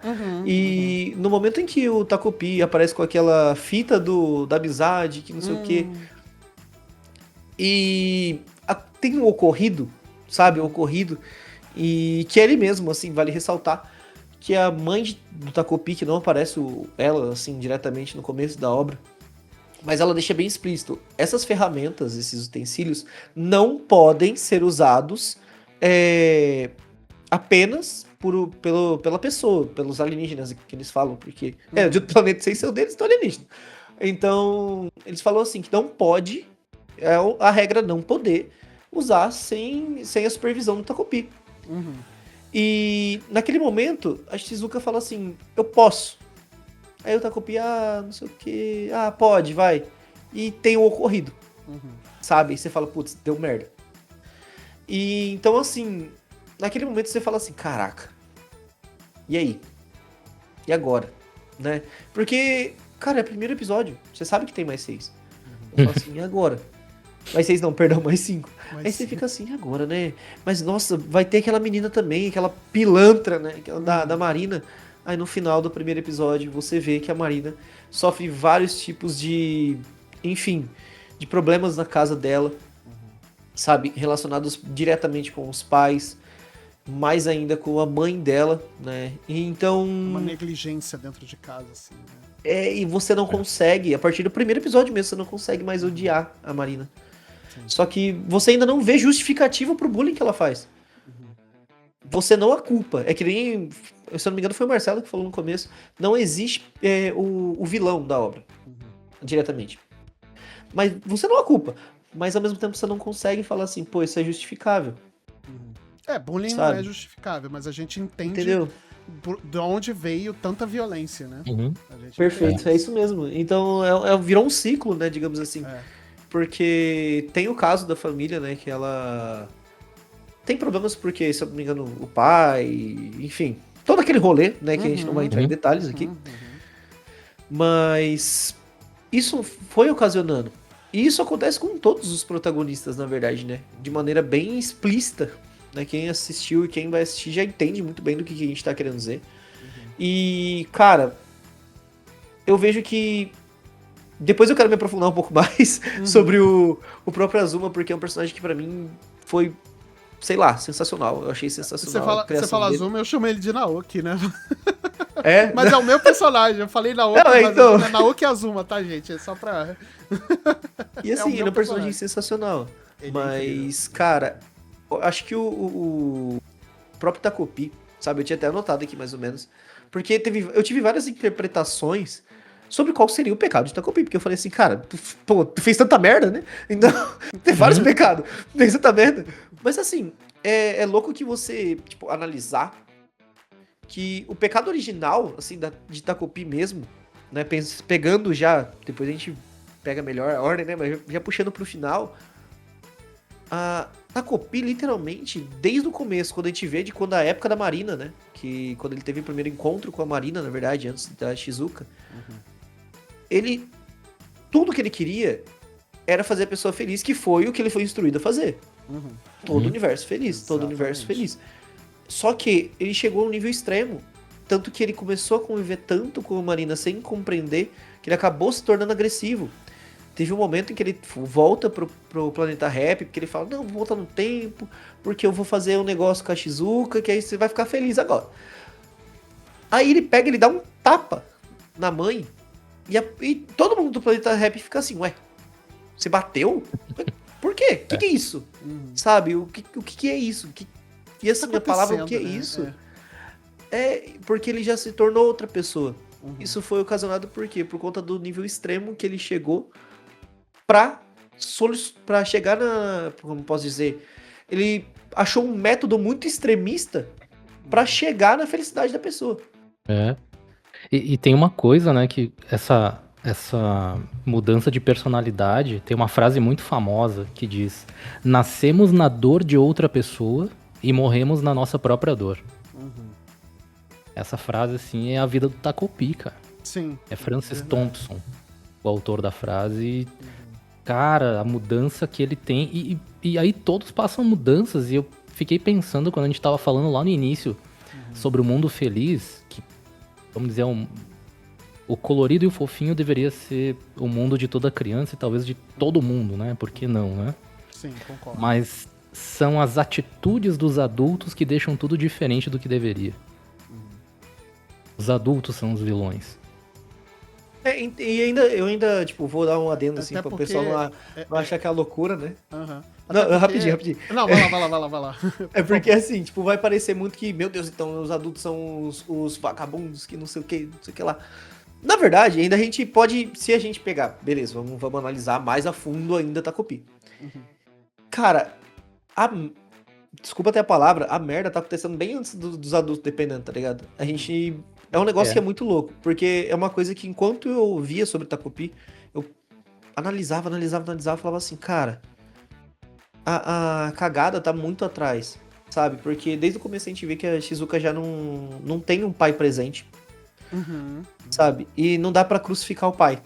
No momento em que o Takupi aparece com aquela fita da amizade, que não sei o quê, e tem o ocorrido, sabe? O ocorrido, e que é ele mesmo, assim, vale ressaltar, que a mãe do Takupi, que não aparece ela, assim, diretamente no começo da obra, mas ela deixa bem explícito, essas ferramentas, esses utensílios, não podem ser usados apenas pela pessoa, pelos alienígenas que eles falam, porque de outro planeta sem ser o deles, então alienígena. Então, eles falam assim, que não pode, a regra não poder usar sem a supervisão do Takupi. E naquele momento, a Shizuka fala assim, eu posso. Aí o Takupi, não sei o que, pode, vai. E tem o ocorrido, sabe? E você fala, putz, deu merda. E então, assim, naquele momento você fala assim, caraca, e aí? E agora? Né? Porque, cara, é o primeiro episódio, você sabe que tem mais 6. Eu falo assim, e agora? Mais 6 não, perdão, mais 5. Aí você fica assim, agora, né? Mas, nossa, vai ter aquela menina também, aquela pilantra, né? Da Marina. Aí no final do primeiro episódio você vê que a Marina sofre vários tipos de problemas na casa dela, sabe? Relacionados diretamente com os pais, mais ainda com a mãe dela, né? E então... Uma negligência dentro de casa, assim, né? E você não consegue, a partir do primeiro episódio mesmo, você não consegue mais odiar a Marina. Sim. Só que você ainda não vê justificativa pro bullying que ela faz. Você não a culpa. É que nem, se eu não me engano, foi o Marcelo que falou no começo. Não existe o vilão da obra. Diretamente. Mas você não a culpa. Mas ao mesmo tempo você não consegue falar assim, pô, isso é justificável. Bullying não é justificável, mas a gente entende de onde veio tanta violência, né? Perfeito, é isso mesmo. Então virou um ciclo, né, digamos assim. Porque tem o caso da família, né, que ela... Tem problemas porque, se eu não me engano, o pai, enfim, todo aquele rolê, né, que a gente não vai entrar em detalhes aqui. Mas isso foi ocasionando. E isso acontece com todos os protagonistas, na verdade, né? De maneira bem explícita, né? Quem assistiu e quem vai assistir já entende muito bem do que a gente tá querendo dizer. E, cara, eu vejo que... Depois eu quero me aprofundar um pouco mais sobre o próprio Azuma, porque é um personagem que pra mim foi... sei lá, sensacional. Eu achei sensacional. Você fala Azuma, eu chamo ele de Naoki, né? Mas é o meu personagem. Eu falei Naoki, mas é Naoki Azuma, tá, gente? É só pra... E assim, ele é um personagem sensacional. Mas, cara, eu acho que o próprio Takupi, sabe? Eu tinha até anotado aqui mais ou menos. Porque eu tive várias interpretações sobre qual seria o pecado de Takupi. Porque eu falei assim, cara, tu fez tanta merda, né? Então, tem vários pecados. Fez tanta merda. Mas assim, é louco que você, tipo, analisar que o pecado original, assim, de Takupi mesmo, né, pegando já, depois a gente pega melhor a ordem, né, mas já puxando pro final, a Takupi, literalmente, desde o começo, quando a gente vê quando a época da Marina, né, que quando ele teve o primeiro encontro com a Marina, na verdade, antes da Shizuka, tudo que ele queria era fazer a pessoa feliz, que foi o que ele foi instruído a fazer. Todo o universo feliz, exatamente. Todo o universo feliz. Só que ele chegou a um nível extremo, tanto que ele começou a conviver tanto com a Marina sem compreender, que ele acabou se tornando agressivo. Teve um momento em que ele volta pro planeta Rap, porque ele fala, não, vou voltar no tempo, porque eu vou fazer um negócio com a Shizuka, que aí você vai ficar feliz agora. Aí ele dá um tapa na mãe, e todo mundo do planeta Rap fica assim, ué, Você bateu? Por quê? O que é isso? Sabe? O que é isso? E assim, a palavra, o que é isso? É porque ele já se tornou outra pessoa. Isso foi ocasionado por quê? Por conta do nível extremo que ele chegou pra chegar na... Como posso dizer? Ele achou um método muito extremista pra chegar na felicidade da pessoa. É. E tem uma coisa, né, que essa mudança de personalidade, tem uma frase muito famosa que diz: nascemos na dor de outra pessoa e morremos na nossa própria dor. Essa frase, assim, é a vida do Takopi, cara. Sim. É Francis Thompson, o autor da frase. E, cara, a mudança que ele tem... E aí todos passam mudanças, e eu fiquei pensando, quando a gente tava falando lá no início sobre o mundo feliz, que, vamos dizer, o colorido e o fofinho deveria ser o mundo de toda criança e talvez de todo mundo, né? Por que não, né? Sim, concordo. Mas são as atitudes dos adultos que deixam tudo diferente do que deveria. Os adultos são os vilões. E eu ainda, tipo, vou dar um adendo, assim, pro pessoal não achar que é loucura, né? Não, rapidinho. Não, vai lá. É porque, assim, tipo, vai parecer muito que, meu Deus, então os adultos são os vagabundos que não sei o que lá. Na verdade, ainda a gente pode, se a gente pegar, beleza, vamos analisar mais a fundo ainda Takopi. Cara, desculpa até a palavra, a merda tá acontecendo bem antes dos adultos dependendo, tá ligado? A gente... É um negócio que é muito louco, porque é uma coisa que enquanto eu via sobre Takopi, eu analisava, falava assim, cara, a cagada tá muito atrás, sabe? Porque desde o começo a gente vê que a Shizuka já não tem um pai presente, sabe? E não dá pra crucificar o pai.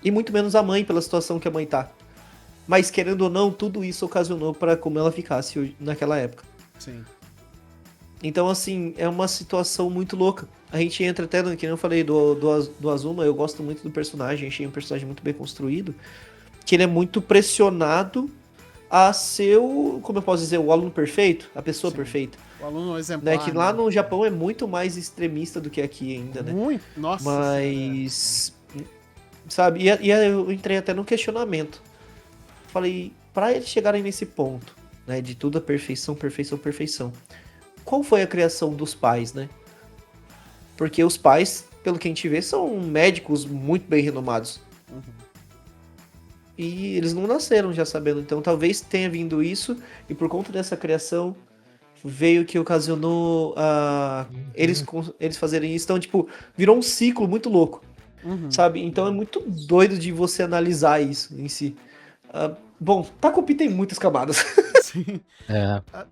E muito menos a mãe, pela situação que a mãe tá. Mas, querendo ou não, tudo isso ocasionou pra como ela ficasse naquela época. Sim. Então, assim, é uma situação muito louca. A gente entra até, que nem eu falei, do Azuma, eu gosto muito do personagem, achei um personagem muito bem construído, que ele é muito pressionado a ser como eu posso dizer, o aluno perfeito, a pessoa perfeita. O aluno exemplar. Né? Que lá no Japão é muito mais extremista do que aqui ainda, né? Muito, nossa. Mas, sabe, e eu entrei até no questionamento. Falei, pra eles chegarem nesse ponto, né, de tudo a perfeição, qual foi a criação dos pais, né? Porque os pais, pelo que a gente vê, são médicos muito bem renomados. E eles não nasceram já sabendo. Então talvez tenha vindo isso, e por conta dessa criação, veio que ocasionou eles fazerem isso. Então, tipo, virou um ciclo muito louco. Sabe? Então é muito doido de você analisar isso em si. Bom, Takopi tem muitas camadas. Sim.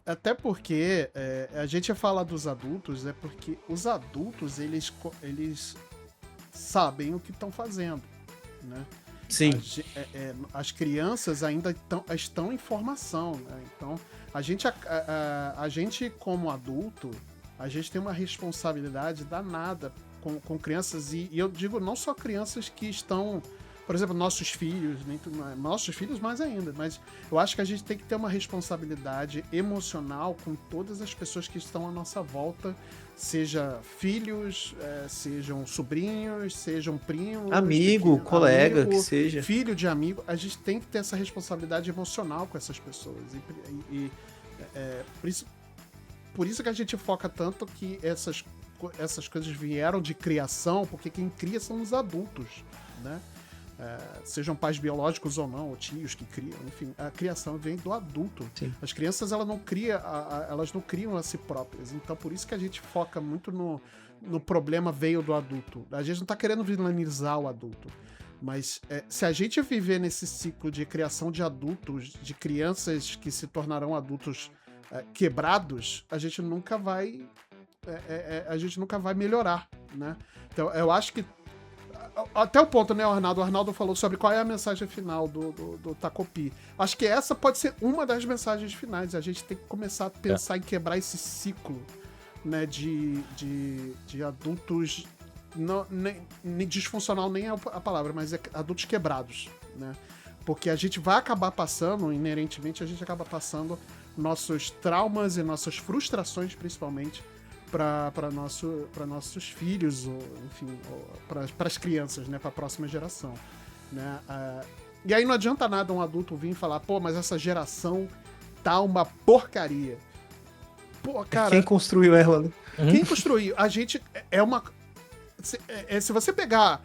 Até porque a gente ia falar dos adultos, é porque os adultos, eles sabem o que estão fazendo, né? Sim. As crianças ainda estão em formação, né? Então, a gente como adulto, a gente tem uma responsabilidade danada com crianças, e eu digo não só crianças que estão... Por exemplo, nossos filhos mais ainda, mas eu acho que a gente tem que ter uma responsabilidade emocional com todas as pessoas que estão à nossa volta, seja filhos, sejam sobrinhos, sejam primos, amigo, colega, que seja. Filho de amigo, a gente tem que ter essa responsabilidade emocional com essas pessoas. Por isso que a gente foca tanto que essas coisas vieram de criação, porque quem cria são os adultos, né? Sejam pais biológicos ou não, ou tios que criam, enfim, a criação vem do adulto. Sim. As crianças, elas não criam a si próprias, então por isso que a gente foca muito no problema veio do adulto. A gente não tá querendo vilanizar o adulto, mas se a gente viver nesse ciclo de criação de adultos, de crianças que se tornarão adultos quebrados, a gente nunca vai melhorar, né? Então eu acho que até o ponto, né, Arnaldo? O Arnaldo falou sobre qual é a mensagem final do Takopi. Acho que essa pode ser uma das mensagens finais. A gente tem que começar a pensar em quebrar esse ciclo, né, de adultos... nem disfuncional nem é a palavra, mas adultos quebrados, né? Porque a gente vai acabar passando, inerentemente, a gente acaba passando nossos traumas e nossas frustrações, principalmente, para nossos filhos, ou enfim, para as crianças, né, para a próxima geração, né? E aí não adianta nada um adulto vir e falar, pô, mas essa geração tá uma porcaria. Pô, cara... Quem construiu ela, né? Quem construiu? A gente é uma... Se você pegar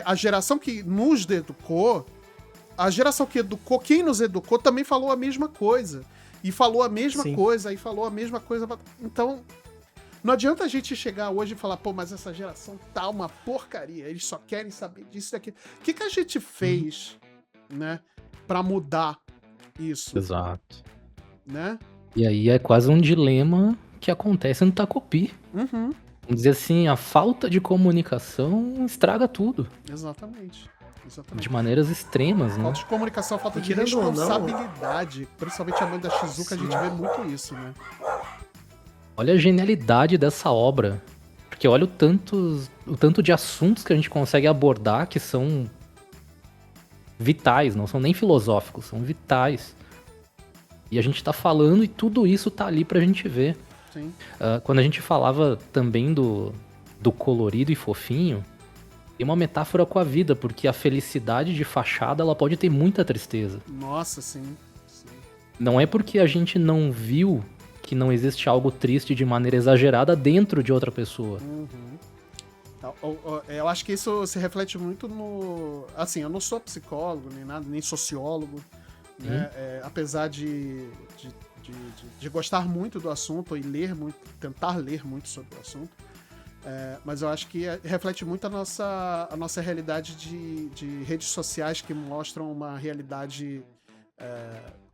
a geração que nos educou, a geração que educou, quem nos educou também falou a mesma coisa. E falou a mesma Sim. coisa, e falou a mesma coisa. Então, não adianta a gente chegar hoje e falar, pô, mas essa geração tá uma porcaria, eles só querem saber disso e daquilo. O que a gente fez, né, pra mudar isso, Exato. né? E aí é quase um dilema que acontece no Tacopi. Uhum, Vamos dizer assim, a falta de comunicação estraga tudo. exatamente. De maneiras extremas, né? Falta de comunicação, falta E de querendo ou não- responsabilidade. Principalmente a mãe da Shizuka, a gente vê muito isso, né? Olha a genialidade dessa obra. Porque olha o tanto de assuntos que a gente consegue abordar que são vitais, não são nem filosóficos, são vitais. E a gente tá falando e tudo isso tá ali pra gente ver. Sim. Quando a gente falava também do colorido e fofinho, tem uma metáfora com a vida, porque a felicidade de fachada ela pode ter muita tristeza. Nossa, sim. Não é porque a gente não viu que não existe algo triste de maneira exagerada dentro de outra pessoa. Uhum. Eu acho que isso se reflete muito no... Assim, eu não sou psicólogo, nem nada, nem sociólogo, né? Apesar de gostar muito do assunto e ler muito, tentar ler muito sobre o assunto, mas eu acho que reflete muito a nossa realidade de redes sociais que mostram uma realidade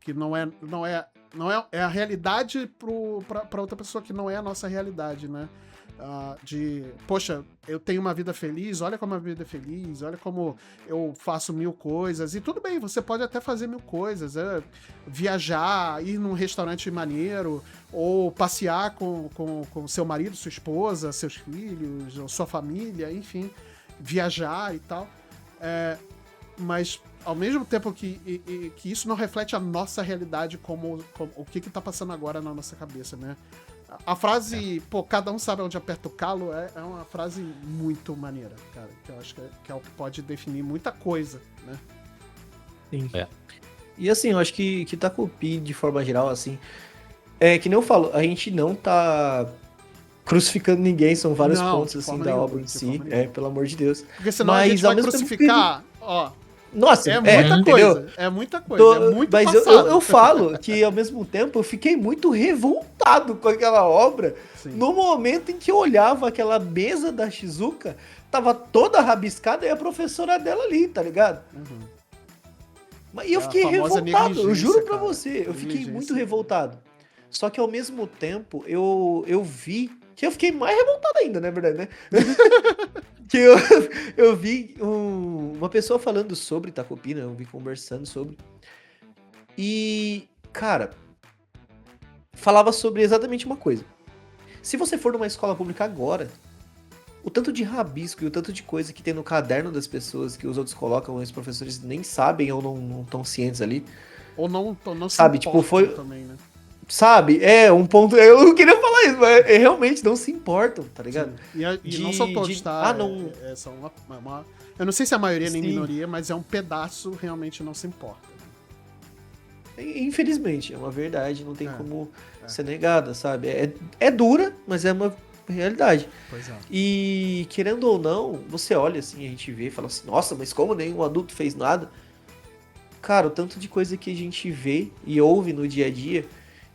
que não é a realidade para outra pessoa que não é a nossa realidade, né? Poxa, eu tenho uma vida feliz, olha como a vida é feliz, olha como eu faço 1000 coisas, e tudo bem, você pode até fazer 1000 coisas, viajar, ir num restaurante maneiro, ou passear com seu marido, sua esposa, seus filhos, ou sua família, enfim, viajar e tal, mas ao mesmo tempo que isso não reflete a nossa realidade como o que tá passando agora na nossa cabeça, né? A frase, pô, cada um sabe onde aperta o calo, é uma frase muito maneira, cara. Que eu acho que é o que pode definir muita coisa, né? Sim. É. E assim, eu acho que Tacopi, de forma geral, assim, que nem eu falo, a gente não tá crucificando ninguém, são vários Não, pontos, de assim, forma da nenhuma, obra em de si, forma nenhuma. pelo amor de Deus. Porque senão a Mas, gente ao vai mesmo tempo, crucificar, ó, Nossa, é muita entendeu? coisa, é muita coisa, é muito Mas passado. eu falo que, ao mesmo tempo, eu fiquei muito revoltado com aquela obra. Sim. No momento em que eu olhava aquela mesa da Shizuka, tava toda rabiscada e a professora dela ali, tá ligado? Uhum. E eu A fiquei famosa revoltado, eu negligência, juro pra cara. você, eu fiquei Negligência. muito revoltado. Só que ao mesmo tempo, eu vi que eu fiquei mais revoltado ainda, na verdade, né? Que eu vi uma pessoa falando sobre Tacopi, né? Eu vi conversando sobre. E, cara, falava sobre exatamente uma coisa. Se você for numa escola pública agora, o tanto de rabisco e o tanto de coisa que tem no caderno das pessoas que os outros colocam, os professores nem sabem ou não estão cientes ali. Ou não se Sabe, tipo, importam foi- também, né? Sabe? É um ponto. Eu não queria falar isso, mas realmente não se importam, tá ligado? Sim. E De- não são todos, de- tá? não. São eu não sei se é a maioria nem Sim. minoria, mas é um pedaço realmente não se importa. Infelizmente, é uma verdade, não tem É, como ser negada, sabe? É dura, mas é uma realidade. Pois é. E querendo ou não, você olha assim, a gente vê e fala assim, nossa, mas como nenhum adulto fez nada? Cara, o tanto de coisa que a gente vê e ouve no dia a dia,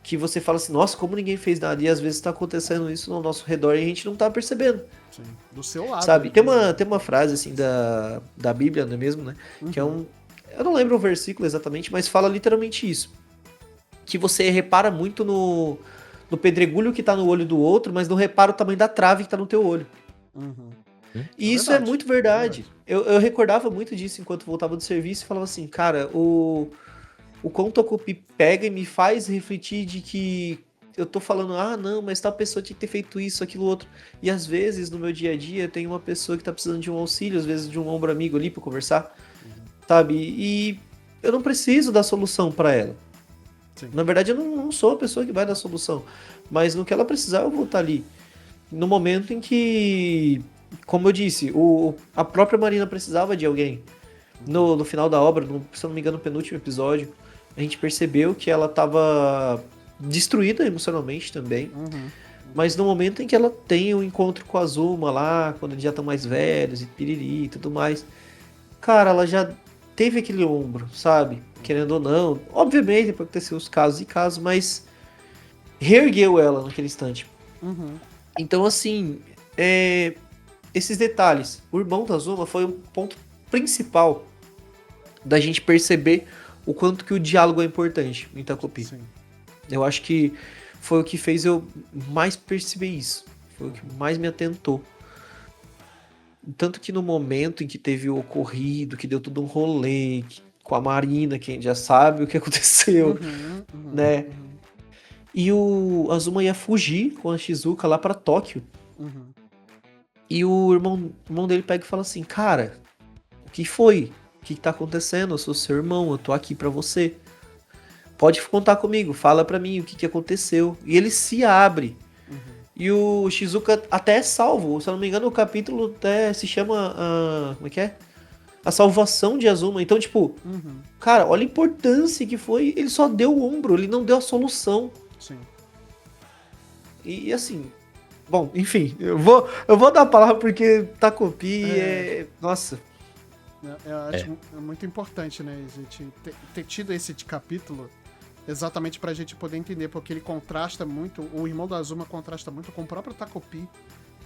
que você fala assim, nossa, como ninguém fez nada? E às vezes tá acontecendo isso no nosso redor e a gente não tá percebendo, Sim. Do seu lado. sabe? né? Tem uma frase assim da Bíblia, não é mesmo, né? Que é Uhum. eu não lembro o versículo exatamente, mas fala literalmente isso. Que você repara muito no pedregulho que tá no olho do outro, mas não repara o tamanho da trave que tá no teu olho. Uhum. E É isso verdade, é muito é verdade. Eu recordava muito disso enquanto voltava do serviço e falava assim, cara, o quão Tokupi pega e me faz refletir de que eu tô falando, ah, não, mas tal pessoa tinha que ter feito isso, aquilo, outro. E às vezes, no meu dia a dia, tem uma pessoa que tá precisando de um auxílio, às vezes de um ombro amigo ali pra conversar, sabe? E eu não preciso dar solução pra ela. Sim. Na verdade, eu não sou a pessoa que vai dar solução. Mas no que ela precisar, eu vou estar ali. No momento em que, como eu disse, a própria Marina precisava de alguém. no final da obra, se eu não me engano, no penúltimo episódio, a gente percebeu que ela tava destruída emocionalmente também. Mas no momento em que ela tem o encontro com a Azuma lá, quando eles já estão mais velhos e piriri e tudo mais, cara, ela já teve aquele ombro, sabe? Querendo ou não. Obviamente, pode ter sido os casos e casos, mas reergueu ela naquele instante. Então, assim, esses detalhes. O irmão da Azuma foi um ponto principal da gente perceber o quanto que o diálogo é importante em Itacopi. Sim. Eu acho que foi o que fez eu mais perceber isso. Foi o que mais me atentou. Tanto que no momento em que teve o ocorrido, que deu todo um rolê com a Marina, que a gente já sabe o que aconteceu, né? E o Azuma ia fugir com a Shizuka lá pra Tóquio. E o irmão dele pega e fala assim, cara, o que foi? O que tá acontecendo? Eu sou seu irmão, eu tô aqui pra você. Pode contar comigo, fala pra mim o que aconteceu. E ele se abre. E o Shizuka até é salvo. Se eu não me engano, o capítulo até se chama... como é que é? A salvação de Azuma. Então, tipo... Cara, olha a importância que foi. Ele só deu o ombro, ele não deu a solução. Sim. E assim... Bom, enfim. Eu vou dar a palavra porque Itacopi Nossa. Eu acho muito importante, né, a gente ter tido esse capítulo exatamente pra gente poder entender, porque ele contrasta muito, o irmão da Azuma contrasta muito com o próprio Itacopi,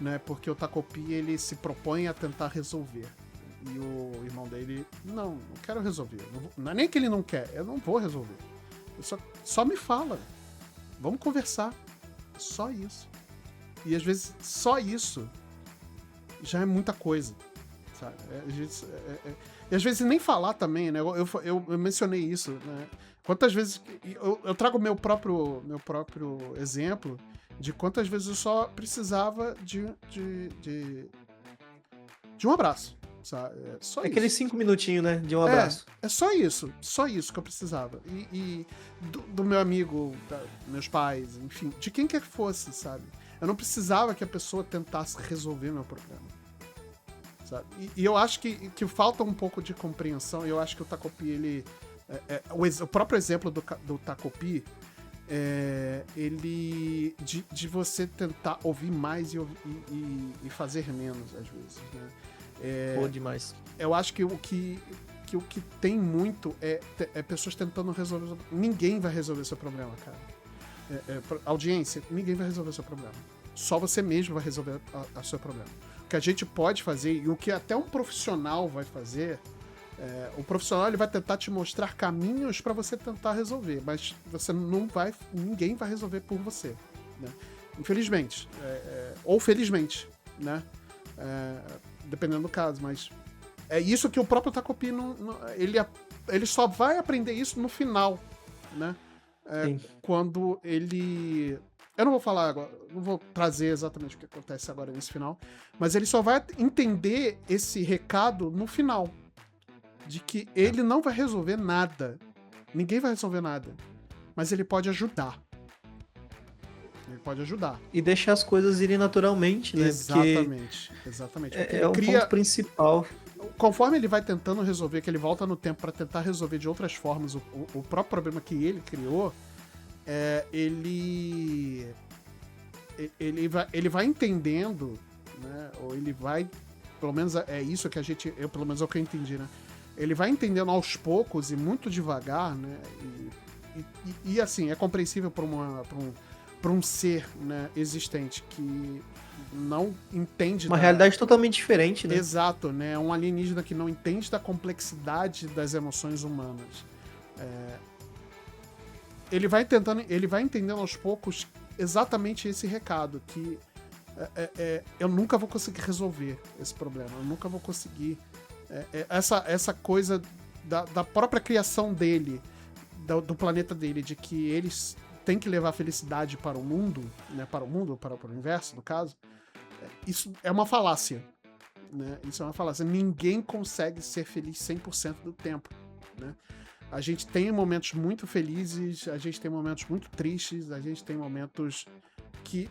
né, porque o Itacopi, ele se propõe a tentar resolver, e o irmão dele, não quero resolver, não é nem que ele não quer, eu não vou resolver, só me fala, vamos conversar, só isso, e às vezes só isso já é muita coisa. Sabe? E às vezes nem falar também, né? Eu mencionei isso, né? Quantas vezes... Eu trago meu próprio exemplo de quantas vezes eu só precisava de um abraço, sabe? Só isso. Aqueles 5 minutinhos, né? De um abraço. É só isso que eu precisava. E do meu amigo, meus pais, enfim, de quem quer que fosse, sabe? Eu não precisava que a pessoa tentasse resolver meu problema. Sabe? E eu acho que falta um pouco de compreensão. Eu acho que o Itacopi, ele... o próprio exemplo do Itacopi, ele... De você tentar ouvir mais e fazer menos, às vezes, né? Boa demais. Eu acho que o que tem muito é pessoas tentando resolver... Ninguém vai resolver seu problema, cara. Audiência, ninguém vai resolver seu problema. Só você mesmo vai resolver o seu problema. O que a gente pode fazer, e o que até um profissional vai fazer, o profissional ele vai tentar te mostrar caminhos para você tentar resolver, mas você ninguém vai resolver por você, né? Infelizmente, ou felizmente, né? Dependendo do caso, mas é isso que o próprio Itacopi ele só vai aprender isso no final, né? Quando ele... Eu não vou falar agora, não vou trazer exatamente o que acontece agora nesse final, mas ele só vai entender esse recado no final. De que ele não vai resolver nada. Ninguém vai resolver nada. Mas ele pode ajudar. Ele pode ajudar. E deixar as coisas irem naturalmente, né? Exatamente. Porque É um ponto principal. Conforme ele vai tentando resolver, que ele volta no tempo para tentar resolver de outras formas o próprio problema que ele criou, ele vai entendendo, né? Ou ele vai, pelo menos é isso que pelo menos é o que eu entendi, né? Ele vai entendendo aos poucos e muito devagar, né? E assim, é compreensível para um ser, né, existente que não entende uma realidade totalmente diferente, né? Exato, né? Um alienígena que não entende da complexidade das emoções humanas. Ele vai entendendo aos poucos exatamente esse recado, que eu nunca vou conseguir resolver esse problema, eu nunca vou conseguir essa coisa da própria criação dele, do planeta dele, de que eles têm que levar felicidade para o mundo, né, para o universo, no caso, isso é uma falácia, né? Isso é uma falácia. Ninguém consegue ser feliz 100% do tempo, né? A gente tem momentos muito felizes, a gente tem momentos muito tristes, a gente tem momentos que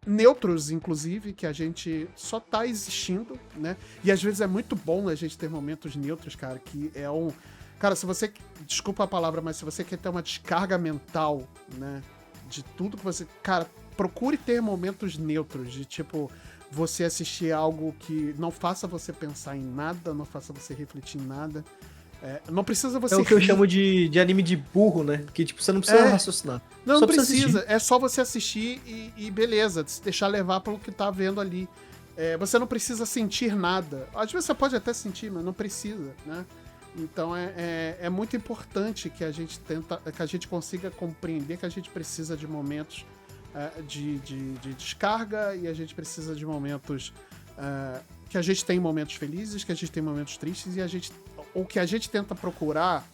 neutros, inclusive, que a gente só tá existindo, né? E às vezes é muito bom a gente ter momentos neutros, cara, que é um... Cara, se você... Desculpa a palavra, mas se você quer ter uma descarga mental, né? De tudo que você... Cara, procure ter momentos neutros, de tipo... Você assistir algo que não faça você pensar em nada, não faça você refletir em nada. Não precisa você... É o que eu chamo de anime de burro, né? Que, tipo, você não precisa raciocinar. Não Só precisa. É só você assistir e beleza, se deixar levar pelo que tá vendo ali. Você não precisa sentir nada. Às vezes você pode até sentir, mas não precisa, né? Então é muito importante que a gente consiga compreender que a gente precisa de momentos de descarga, e a gente precisa de momentos que a gente tem momentos felizes, que a gente tem momentos tristes, e o que a gente tenta procurar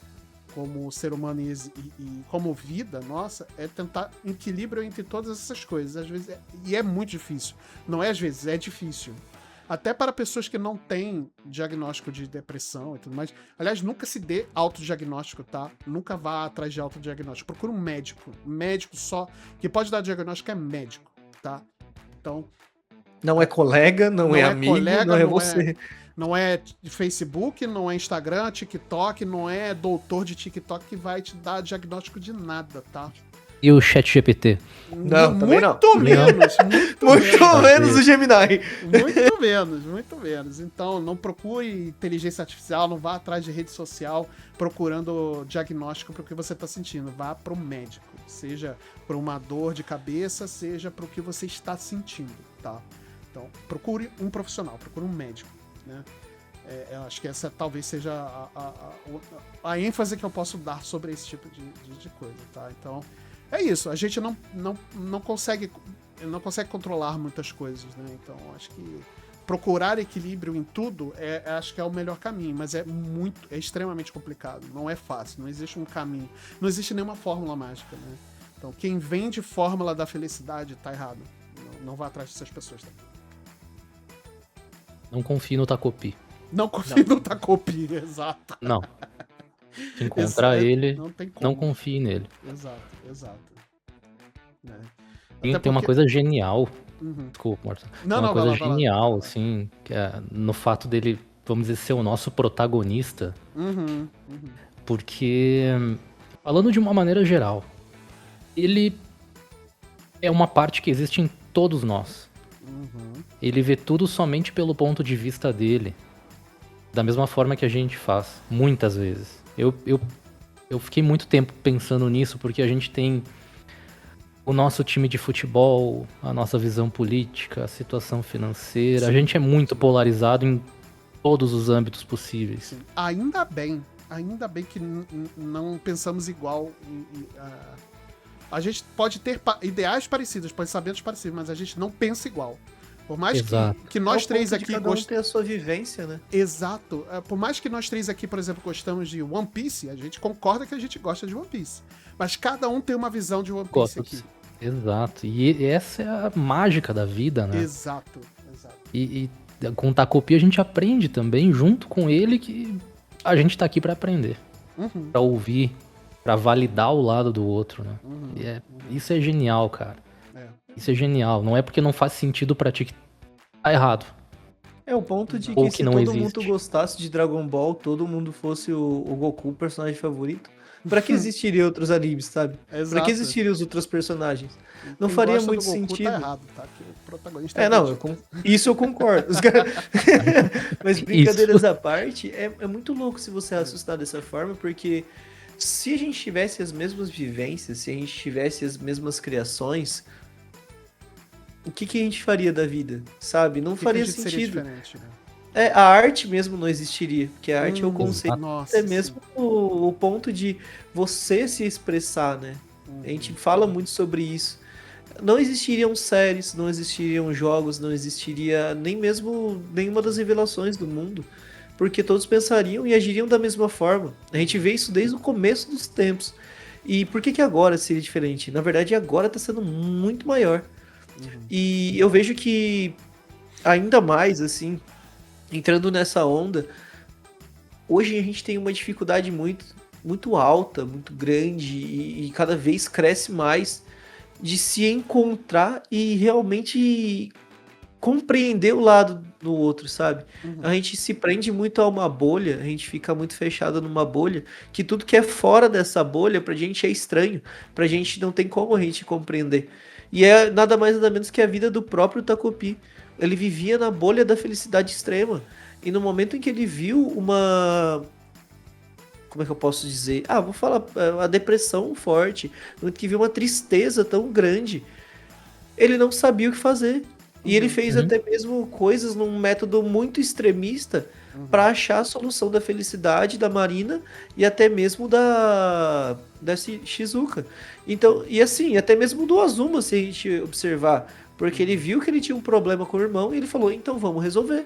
como ser humano e como vida nossa é tentar equilíbrio entre todas essas coisas. Às vezes e é muito difícil. Não é às vezes, é difícil. Até para pessoas que não têm diagnóstico de depressão e tudo mais. Aliás, nunca se dê autodiagnóstico, tá? Nunca vá atrás de autodiagnóstico. Procura um médico. Médico só. Que pode dar diagnóstico é médico, tá? Então... Não é colega, não é amigo, colega, não é você. Não é Facebook, não é Instagram, TikTok, não é doutor de TikTok que vai te dar diagnóstico de nada, tá? E o ChatGPT? Não, também não. Muito menos. Muito menos o Gemini. Muito menos. Então, não procure inteligência artificial, não vá atrás de rede social procurando diagnóstico para o que você está sentindo. Vá para o médico, seja para uma dor de cabeça, seja para o que você está sentindo, tá? Então, procure um profissional, procure um médico, né? Eu acho que essa talvez seja a ênfase que eu posso dar sobre esse tipo de coisa, tá? Então, é isso. A gente não consegue controlar muitas coisas, né? Então, acho que procurar equilíbrio em tudo acho que é o melhor caminho, mas é extremamente complicado. Não é fácil, não existe um caminho. Não existe nenhuma fórmula mágica, né? Então, quem vende fórmula da felicidade tá errado. Não vá atrás dessas pessoas, tá? Não confie no Takopi. Não confie no Takopi, exato. Não. Se encontrar ele, não como. confie nele. Exato. Né? Tem uma coisa genial. Uhum. Desculpa, Marcelo. Não, Uma coisa vai lá. genial, assim, que é no fato dele, vamos dizer, ser o nosso protagonista. Uhum. Porque, falando de uma maneira geral, ele é uma parte que existe em todos nós. Ele vê tudo somente pelo ponto de vista dele. Da mesma forma que a gente faz, muitas vezes. Eu fiquei muito tempo pensando nisso, porque a gente tem o nosso time de futebol, a nossa visão política, a situação financeira. Sim. A gente é muito polarizado em todos os âmbitos possíveis. Sim. Ainda bem que não pensamos igual. A gente pode ter ideais parecidos, pensamentos parecidos, mas a gente não pensa igual. Por mais que nós três aqui cada um tem a sua vivência, né? Exato. Por mais que nós três aqui, por exemplo, gostamos de One Piece, a gente concorda que a gente gosta de One Piece. Mas cada um tem uma visão de One Piece aqui. Exato. E essa é a mágica da vida, né? Exato. E com o Takopi a gente aprende também, junto com ele, que a gente tá aqui pra aprender. Pra ouvir, pra validar o lado do outro, né? Isso é genial, cara. Isso é genial. Não é porque não faz sentido pra ti que tá errado. É o ponto de Ou que que se todo existe. mundo gostasse de Dragon Ball, todo mundo fosse o Goku, o personagem favorito, pra que existiriam outros animes, sabe? Exato. Pra que existiriam os outros personagens? Não Quem faria gosta muito do Goku sentido. Tá errado, tá? Que o protagonista Isso eu concordo. Mas brincadeiras à parte, é muito louco se você raciocinar dessa forma, porque se a gente tivesse as mesmas vivências, se a gente tivesse as mesmas criações, o que a gente faria da vida, sabe? Não faria sentido. Né? A arte mesmo não existiria, porque a arte é o conceito, nossa, mesmo o ponto de você se expressar, né? A gente fala muito sobre isso. Não existiriam séries, não existiriam jogos, não existiria nem mesmo nenhuma das revelações do mundo, porque todos pensariam e agiriam da mesma forma. A gente vê isso desde o começo dos tempos. E por que agora seria diferente? Na verdade, agora está sendo muito maior. E eu vejo que, ainda mais, assim, entrando nessa onda, hoje a gente tem uma dificuldade muito alta, muito grande, e cada vez cresce mais de se encontrar e realmente compreender o lado do outro, sabe? Uhum. A gente se prende muito a uma bolha, a gente fica muito fechado numa bolha, que tudo que é fora dessa bolha pra gente é estranho, pra gente não tem como a gente compreender. E é nada mais nada menos que a vida do próprio Takopi. Ele vivia na bolha da felicidade extrema. E no momento em que ele viu uma, como é que eu posso dizer? Vou falar, a depressão forte, no momento que viu uma tristeza tão grande, ele não sabia o que fazer. E ele fez até mesmo coisas num método muito extremista para achar a solução da felicidade da Marina e até mesmo da Shizuka. Então, e assim, até mesmo do Azuma, se a gente observar, porque ele viu que ele tinha um problema com o irmão e ele falou, então vamos resolver.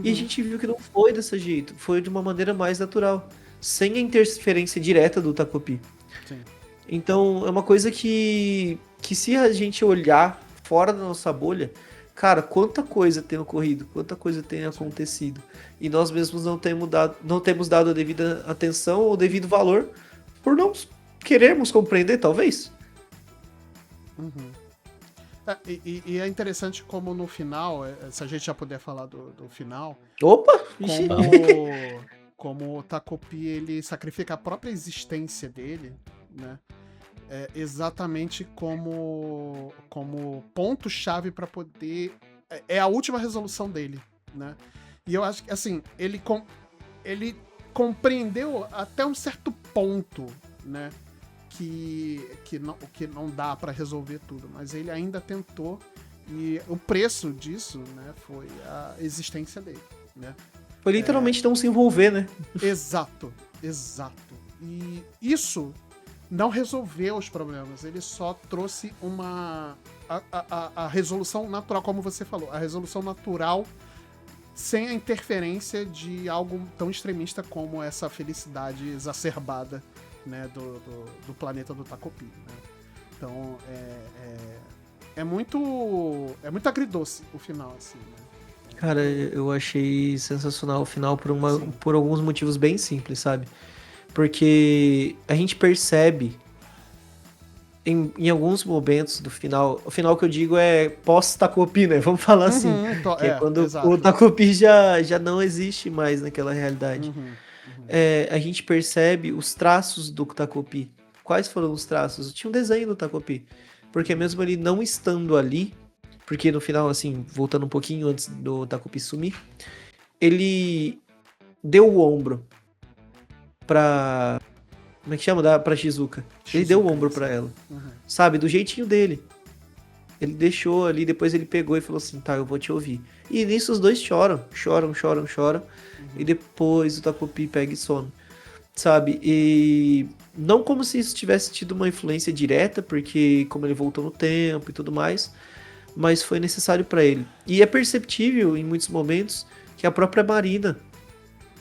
E a gente viu que não foi desse jeito, foi de uma maneira mais natural, sem a interferência direta do Takopi. Sim. Então, é uma coisa que se a gente olhar fora da nossa bolha, cara, quanta coisa tem ocorrido, quanta coisa tem acontecido. E nós mesmos não temos dado a devida atenção ou devido valor por não querermos compreender, talvez. Uhum. E é interessante como no final, se a gente já puder falar do final, Opa! como o Takopi ele sacrifica a própria existência dele, né? Exatamente como ponto-chave para poder. É a última resolução dele, né? E eu acho que, assim, ele compreendeu até um certo ponto, né? Que não dá para resolver tudo, mas ele ainda tentou, e o preço disso, né, foi a existência dele, né? Foi literalmente não se envolver, né? Exato. E isso não resolveu os problemas, ele só trouxe a resolução natural, como você falou, a resolução natural sem a interferência de algo tão extremista como essa felicidade exacerbada, né, do planeta do Takopi, né? Então é muito agridoce o final, assim, né? Cara, eu achei sensacional o final por alguns motivos bem simples, sabe? Porque a gente percebe em alguns momentos do final, o final que eu digo é pós-Takopi, né? Vamos falar assim. Que é quando exato. o Takopi já não existe mais naquela realidade. A gente percebe os traços do Takopi. Quais foram os traços? Tinha um desenho do Takopi. Porque mesmo ele não estando ali, porque no final, assim, voltando um pouquinho antes do Takopi sumir, ele deu o ombro pra... Como é que chama? Pra Shizuka. Ele deu o ombro pra ela. Sabe? Do jeitinho dele. Ele deixou ali, depois ele pegou e falou assim, tá, eu vou te ouvir. E nisso os dois choram. E depois o Takopi pega e some. Sabe? E não como se isso tivesse tido uma influência direta, porque como ele voltou no tempo e tudo mais, mas foi necessário pra ele. E é perceptível em muitos momentos que a própria Marina,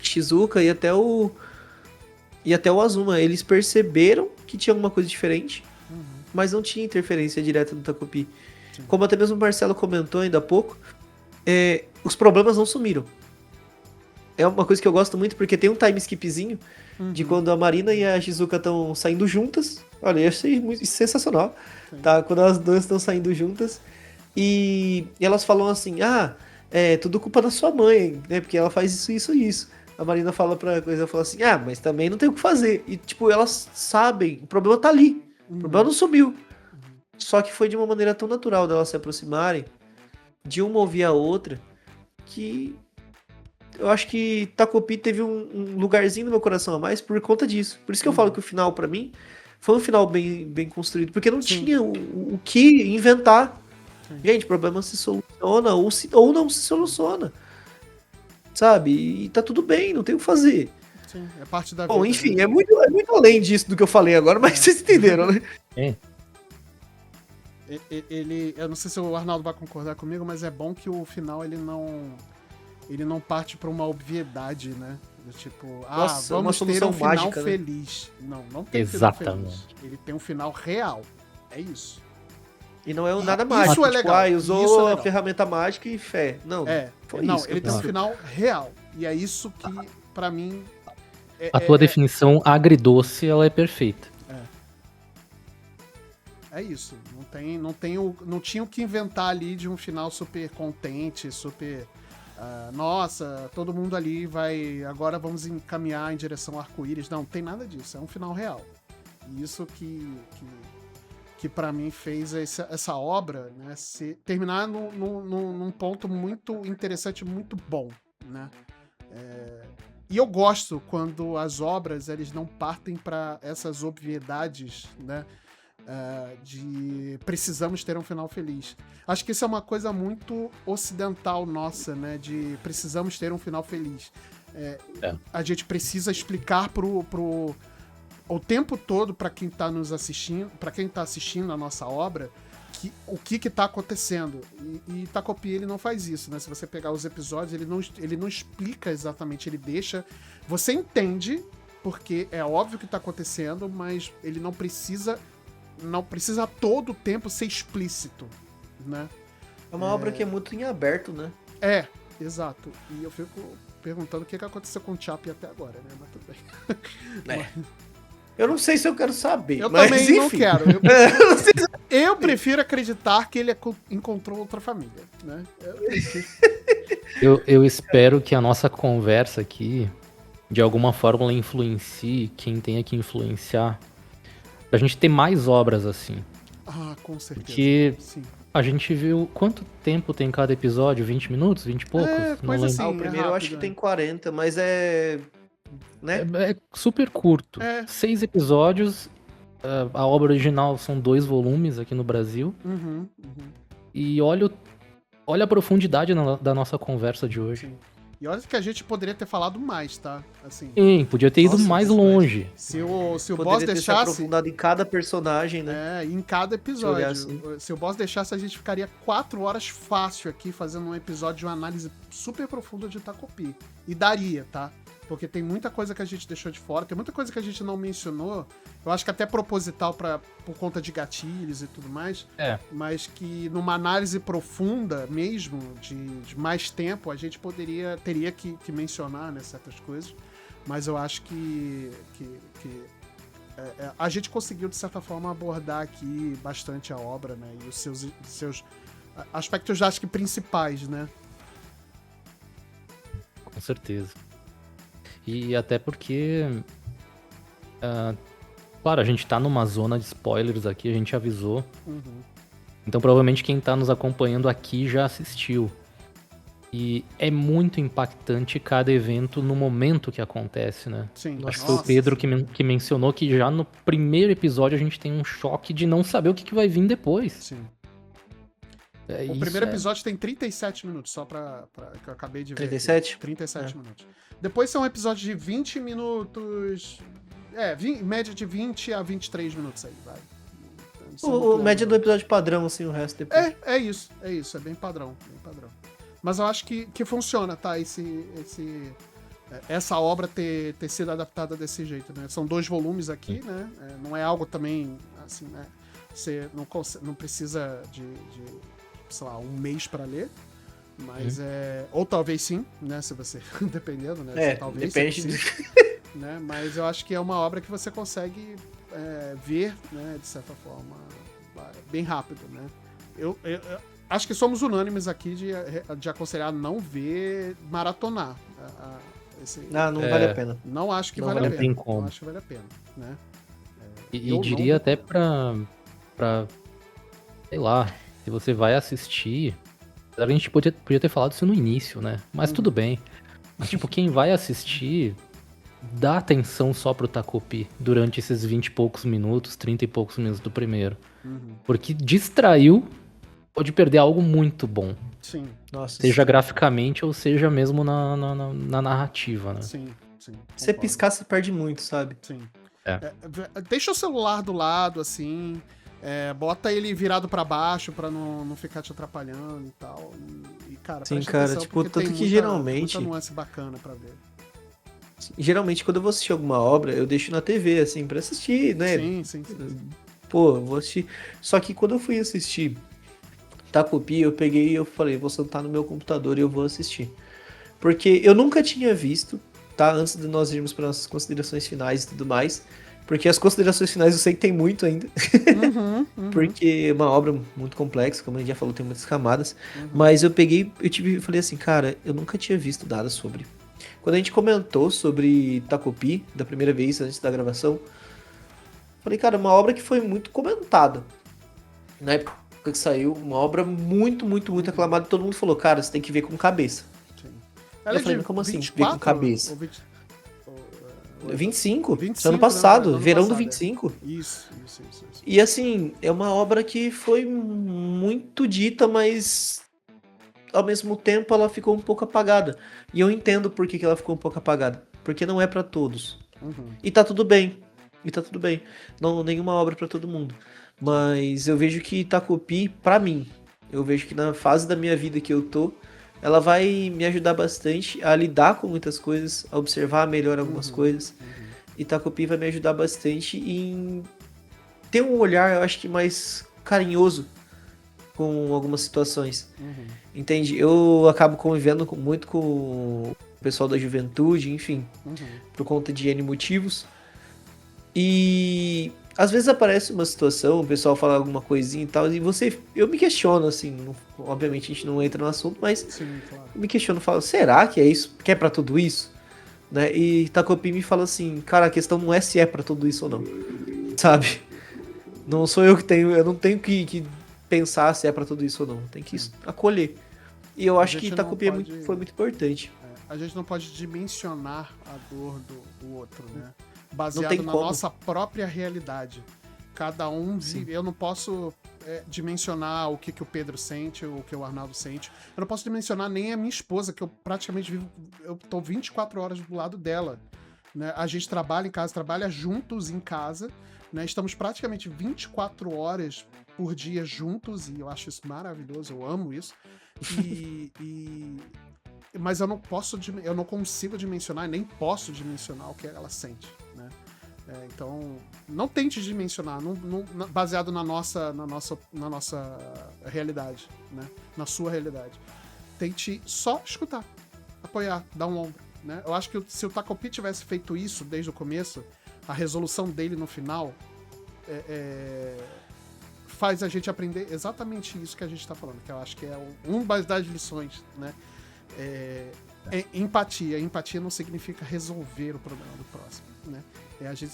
Shizuka e até o Azuma, eles perceberam que tinha alguma coisa diferente, mas não tinha interferência direta do Takopi. Sim. Como até mesmo o Marcelo comentou ainda há pouco, os problemas não sumiram. É uma coisa que eu gosto muito, porque tem um time skipzinho de quando a Marina e a Shizuka estão saindo juntas. Olha, eu achei sensacional. Tá? Quando elas duas estão saindo juntas. E elas falam assim, tudo culpa da sua mãe, né? Porque ela faz isso. A Marina fala pra coisa, fala assim, mas também não tem o que fazer. E, tipo, elas sabem, o problema tá ali. O problema não sumiu. Só que foi de uma maneira tão natural delas se aproximarem, de uma ouvir a outra, que eu acho que Takopi teve um lugarzinho no meu coração a mais por conta disso. Por isso que eu falo que o final, pra mim, foi um final bem, bem construído, porque não tinha o que inventar. Gente, o problema se soluciona ou não se soluciona. Sabe? E tá tudo bem, não tem o que fazer. Sim, é parte da vida. Bom, enfim, é muito além disso do que eu falei agora, mas vocês entenderam, né? Eu não sei se o Arnaldo vai concordar comigo, mas é bom que o final ele não parte pra uma obviedade, né? Tipo, Nossa, vamos uma ter solução um final mágica, né? feliz. Não tem Exatamente. final feliz. Ele tem um final real. É isso. E não é nada Isso mágico. é legal. Tipo, usou Isso é a legal. ferramenta mágica e fé. Não, foi não, isso. ele tem um final real. E é isso que, pra mim... A tua definição agridoce, ela é perfeita. é isso. Não tinha o que inventar ali de um final super contente, super... nossa, todo mundo ali vai... Agora vamos encaminhar em direção ao arco-íris. Não tem nada disso. É um final real. E isso que para mim fez essa obra, né, terminar num ponto muito interessante, muito bom, né? E eu gosto quando as obras eles não partem para essas obviedades, né? De precisamos ter um final feliz. Acho que isso é uma coisa muito ocidental nossa, né? De precisamos ter um final feliz. A gente precisa explicar o tempo todo para quem tá nos assistindo, para quem tá assistindo a nossa obra, o que tá acontecendo. E Takopi, ele não faz isso, né? Se você pegar os episódios, ele não explica exatamente, ele deixa... Você entende, porque é óbvio o que tá acontecendo, mas ele não precisa a todo tempo ser explícito, né? É uma obra que é muito em aberto, né? Exato. E eu fico perguntando o que aconteceu com o Chappie até agora, né? Mas tudo bem. Eu não sei se eu quero saber. Eu mas, também enfim. não quero. Eu prefiro acreditar que ele encontrou outra família, né? Eu espero que a nossa conversa aqui, de alguma forma, ela influencie quem tenha que influenciar, pra gente ter mais obras assim. Com certeza. Porque sim. A gente viu quanto tempo tem cada episódio? 20 minutos? 20 e poucos? Coisa assim. O primeiro eu acho que tem 40, mas né? É super curto. 6 episódios. A obra original são 2 volumes aqui no Brasil. E olha a profundidade da nossa conversa de hoje. Sim. E olha que a gente poderia ter falado mais, tá? Assim, sim, podia ter ido mais longe. Se o Poderia boss ter se deixasse... aprofundado em cada personagem, né? em cada episódio. Assim. Se o boss deixasse, a gente ficaria 4 horas fácil aqui fazendo um episódio de uma análise super profunda de Takopi. E daria, tá? Porque tem muita coisa que a gente deixou de fora, tem muita coisa que a gente não mencionou. Eu acho que até proposital por conta de gatilhos e tudo mais. Mas que numa análise profunda mesmo, de mais tempo, a gente teria que mencionar, né, certas coisas. Mas eu acho que a gente conseguiu, de certa forma, abordar aqui bastante a obra, né? E os seus aspectos, acho que principais, né? Com certeza. E até porque... claro, a gente tá numa zona de spoilers aqui, a gente avisou. Então provavelmente quem tá nos acompanhando aqui já assistiu. E é muito impactante cada evento no momento que acontece, né? Sim. Acho que foi o Pedro que mencionou que já no primeiro episódio a gente tem um choque de não saber o que vai vir depois. Sim. O primeiro episódio tem 37 minutos, só pra que eu acabei de ver. 37? Aqui. 37 minutos. Depois são episódios de 20 minutos. Média de 20 a 23 minutos aí, vai. O média do episódio padrão, assim, o resto depois. É isso. É bem padrão. Mas eu acho que funciona, tá? Essa obra ter sido adaptada desse jeito, né? São 2 volumes aqui, né? Não é algo também, assim, né? Você não precisa de sei lá, um mês pra ler. Mas ou talvez sim, né? Se você... dependendo, né? Talvez depende. Né? Mas eu acho que é uma obra que você consegue ver, né? De certa forma, bem rápido, né? Eu acho que somos unânimes aqui de aconselhar não ver, maratonar. Não vale a pena. Não acho que Não vale a pena. Como. Não acho que vale a pena, né? E diria até pra... Sei lá, se você vai assistir... A gente podia ter falado isso no início, né? Mas tudo bem. Mas, tipo, quem vai assistir, dá atenção só pro Takopi durante esses 20 e poucos minutos, 30 e poucos minutos do primeiro. Porque distraiu, pode perder algo muito bom. Sim. Nossa, seja graficamente ou seja mesmo na narrativa, né? Sim. Você piscar, você perde muito, sabe? Sim. Deixa o celular do lado, assim... bota ele virado pra baixo pra não ficar te atrapalhando e tal. E cara, sim, presta cara, atenção, tipo, porque tanto tem que geralmente... muita nuance bacana pra ver. Geralmente, quando eu vou assistir alguma obra, eu deixo na TV, assim, pra assistir, né? Sim. Pô, eu vou assistir. Só que quando eu fui assistir Takopi, eu peguei e eu falei, vou sentar no meu computador e eu vou assistir. Porque eu nunca tinha visto, tá? Antes de nós irmos para nossas considerações finais e tudo mais, Porque as considerações finais eu sei que tem muito ainda. Porque é uma obra muito complexa, como a gente já falou, tem muitas camadas. Mas eu falei assim, cara, eu nunca tinha visto nada sobre. Quando a gente comentou sobre Takopi, da primeira vez, antes da gravação, falei, cara, uma obra que foi muito comentada. Na época que saiu, uma obra muito, muito, muito aclamada. Todo mundo falou, cara, você tem que ver com cabeça. Sim. Eu falei, como assim, ver com cabeça? 25? 25, ano passado, ano verão do passado, 25. Isso. E assim, é uma obra que foi muito dita, mas ao mesmo tempo ela ficou um pouco apagada. E eu entendo por que ela ficou um pouco apagada. Porque não é pra todos. E tá tudo bem. Não, nenhuma obra pra todo mundo. Mas eu vejo que Takopi, pra mim, eu vejo que na fase da minha vida que eu tô, ela vai me ajudar bastante a lidar com muitas coisas, a observar melhor algumas coisas. E Takopi vai me ajudar bastante em ter um olhar, eu acho que mais carinhoso com algumas situações. Entende? Eu acabo convivendo muito com o pessoal da juventude, enfim, por conta de N motivos. E às vezes aparece uma situação, o pessoal fala alguma coisinha e tal, e eu me questiono, assim, obviamente a gente não entra no assunto, mas Sim, claro. eu me questiono, falo, será que é isso? Que é pra tudo isso? Né? E Takopi me fala assim, cara, a questão não é se é pra tudo isso ou não, sabe? Não sou eu que tenho, eu não tenho que pensar se é pra tudo isso ou não, tem que acolher. E eu acho que Takopi foi muito importante. A gente não pode dimensionar a dor do outro, né? Não Baseado tem na como. nossa própria realidade. Cada um vive. Eu não posso dimensionar o que o Pedro sente, o que o Arnaldo sente. Eu não posso dimensionar nem a minha esposa, que eu praticamente vivo. Eu tô 24 horas do lado dela. Né? A gente trabalha em casa, trabalha juntos em casa. Né? Estamos praticamente 24 horas por dia juntos, e eu acho isso maravilhoso, eu amo isso. Mas eu não consigo dimensionar, nem posso dimensionar o que ela sente, né? Então, não tente dimensionar, baseado na nossa realidade, né? Na sua realidade. Tente só escutar, apoiar, dar um ombro, né? Eu acho que se o Takopi tivesse feito isso desde o começo, a resolução dele no final faz a gente aprender exatamente isso que a gente está falando, que eu acho que é uma das lições, né? Empatia. Empatia não significa resolver o problema do próximo, né? É a gente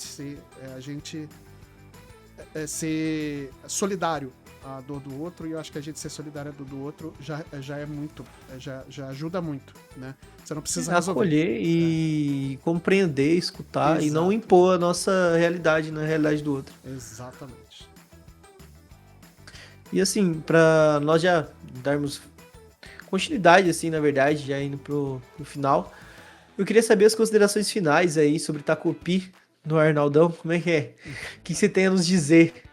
ser solidário à dor do outro, e eu acho que a gente ser solidário à dor do outro já é muito, já ajuda muito, né? Você não precisa resolver. Acolher e compreender, escutar. Exato. E não impor a nossa realidade na realidade do outro. Exatamente. E assim, pra nós já darmos continuidade, assim, na verdade, já indo pro final, eu queria saber as considerações finais aí sobre Takopi do Arnaldão. Como é que é? O que você tem a nos dizer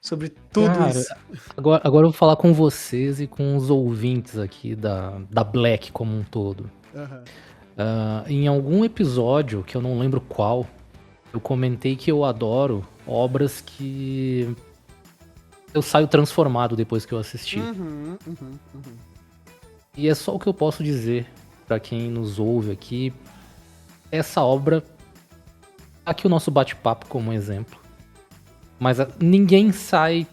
sobre tudo isso? Agora eu vou falar com vocês e com os ouvintes aqui da Black como um todo. Em algum episódio, que eu não lembro qual, eu comentei que eu adoro obras que eu saio transformado depois que eu assisti. E é só o que eu posso dizer pra quem nos ouve aqui. Essa obra, aqui o nosso bate-papo como exemplo. Mas ninguém sai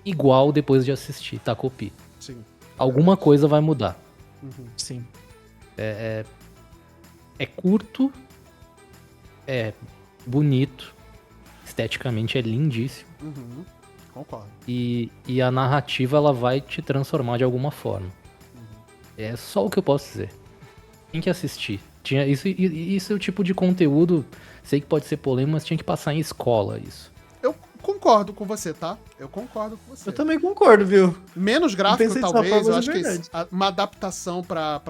igual depois de assistir Takopi. Sim. Alguma coisa vai mudar. Sim. É curto, é bonito, esteticamente é lindíssimo. Concordo. E a narrativa ela vai te transformar de alguma forma. É só o que eu posso dizer. Tem que assistir. Isso é o tipo de conteúdo, sei que pode ser polêmico, mas tinha que passar em escola isso. Eu concordo com você, tá? Eu concordo com você. Eu também concordo, viu? Menos gráfico, talvez. Eu acho que verdade. uma adaptação pra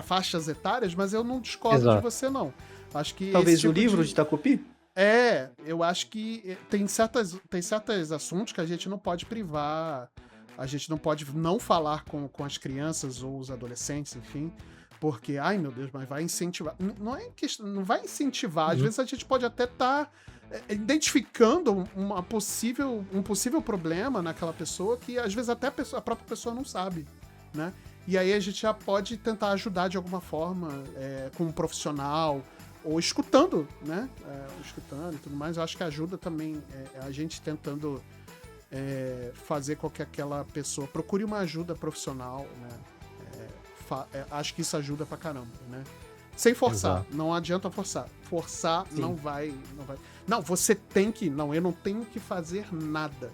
faixas etárias, mas eu não discordo Exato. de você, não. Acho que Talvez o livro de Takopi? Eu acho que tem certos assuntos que a gente não pode privar, a gente não pode não falar com as crianças ou os adolescentes, enfim, porque, ai meu Deus, mas vai incentivar. Não é questão, não vai incentivar, às vezes a gente pode até estar identificando um possível problema naquela pessoa que às vezes até a própria pessoa não sabe, né? E aí a gente já pode tentar ajudar de alguma forma, com um profissional, ou escutando, né? Escutando e tudo mais. Eu acho que ajuda também a gente tentando fazer com que aquela pessoa procure uma ajuda profissional, né? Acho que isso ajuda pra caramba, né? Sem forçar, Exato. não adianta forçar. Forçar Sim. não vai. Não, você tem que. Não, eu não tenho que fazer nada.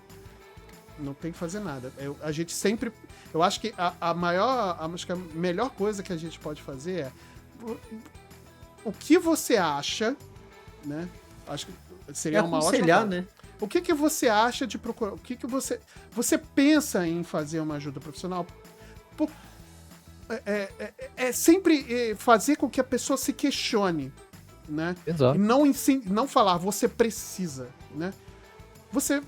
Não tem que fazer nada. A gente sempre. Eu acho que acho que a melhor coisa que a gente pode fazer é. O que você acha, né? Acho que seria uma ótima aconselhar, forma. né? O que você acha de procurar? O que você pensa em fazer uma ajuda profissional? Sempre fazer com que a pessoa se questione, né? Exato. E não falar, você precisa, né? Você.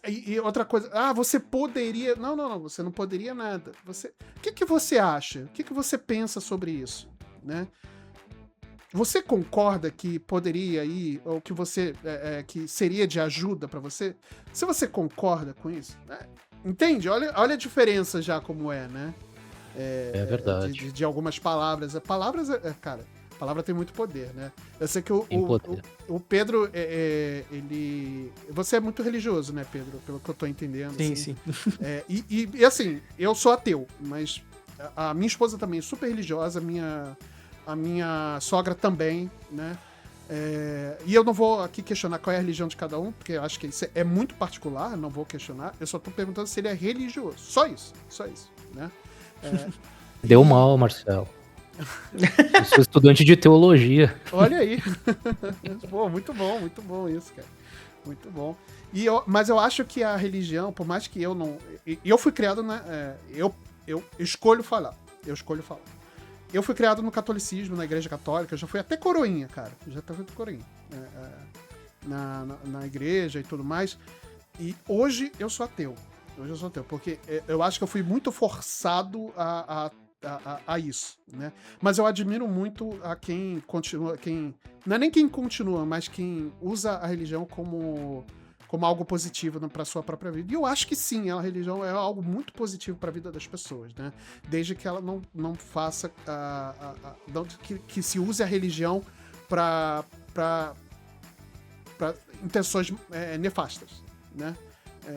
E outra coisa, você poderia. Não, você não poderia nada. O que você acha? O que você pensa sobre isso, né? Você concorda que poderia ir, ou que você. Que seria de ajuda pra você? Se você concorda com isso, né? Entende? Olha a diferença já como é, né? É verdade. De algumas palavras. Palavras, cara, palavra tem muito poder, né? Eu sei que Tem poder. o Pedro, ele... Você é muito religioso, né, Pedro? Pelo que eu tô entendendo. Sim, assim. sim. E assim, eu sou ateu, mas a minha esposa também é super religiosa, a minha sogra também, né? E eu não vou aqui questionar qual é a religião de cada um, porque eu acho que isso é muito particular, não vou questionar. Eu só tô perguntando se ele é religioso. Só isso, né? Deu mal, Marcelo. Eu sou estudante de teologia. Olha aí. Pô, muito bom isso, cara. Muito bom. Mas eu acho que a religião, por mais que eu não... Eu fui criado eu escolho falar. Eu fui criado no catolicismo, na igreja católica. Eu já fui até coroinha, cara. Já fui até coroinha. Na igreja e tudo mais. E hoje eu sou ateu. Porque eu acho que eu fui muito forçado a isso, né? Mas eu admiro muito a quem continua, não é nem quem continua, mas quem usa a religião como algo positivo para sua própria vida. E eu acho que sim, a religião é algo muito positivo para a vida das pessoas, né? Desde que ela não faça que se use a religião para intenções nefastas, né?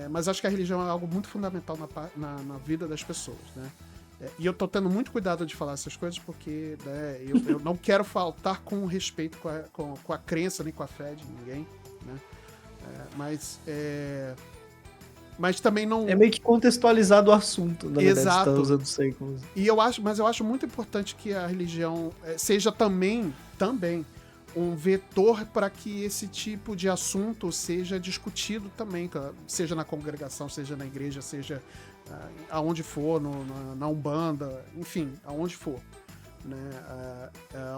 Mas acho que a religião é algo muito fundamental na vida das pessoas, né? E eu tô tendo muito cuidado de falar essas coisas porque, né, eu não quero faltar com respeito com a crença nem com a fé de ninguém, né? Mas também não... É meio que contextualizado o assunto, na verdade, Exato. você tá usando isso aí como... Mas eu acho muito importante que a religião seja também um vetor para que esse tipo de assunto seja discutido também, seja na congregação, seja na igreja, seja aonde for, na Umbanda, enfim, aonde for, né?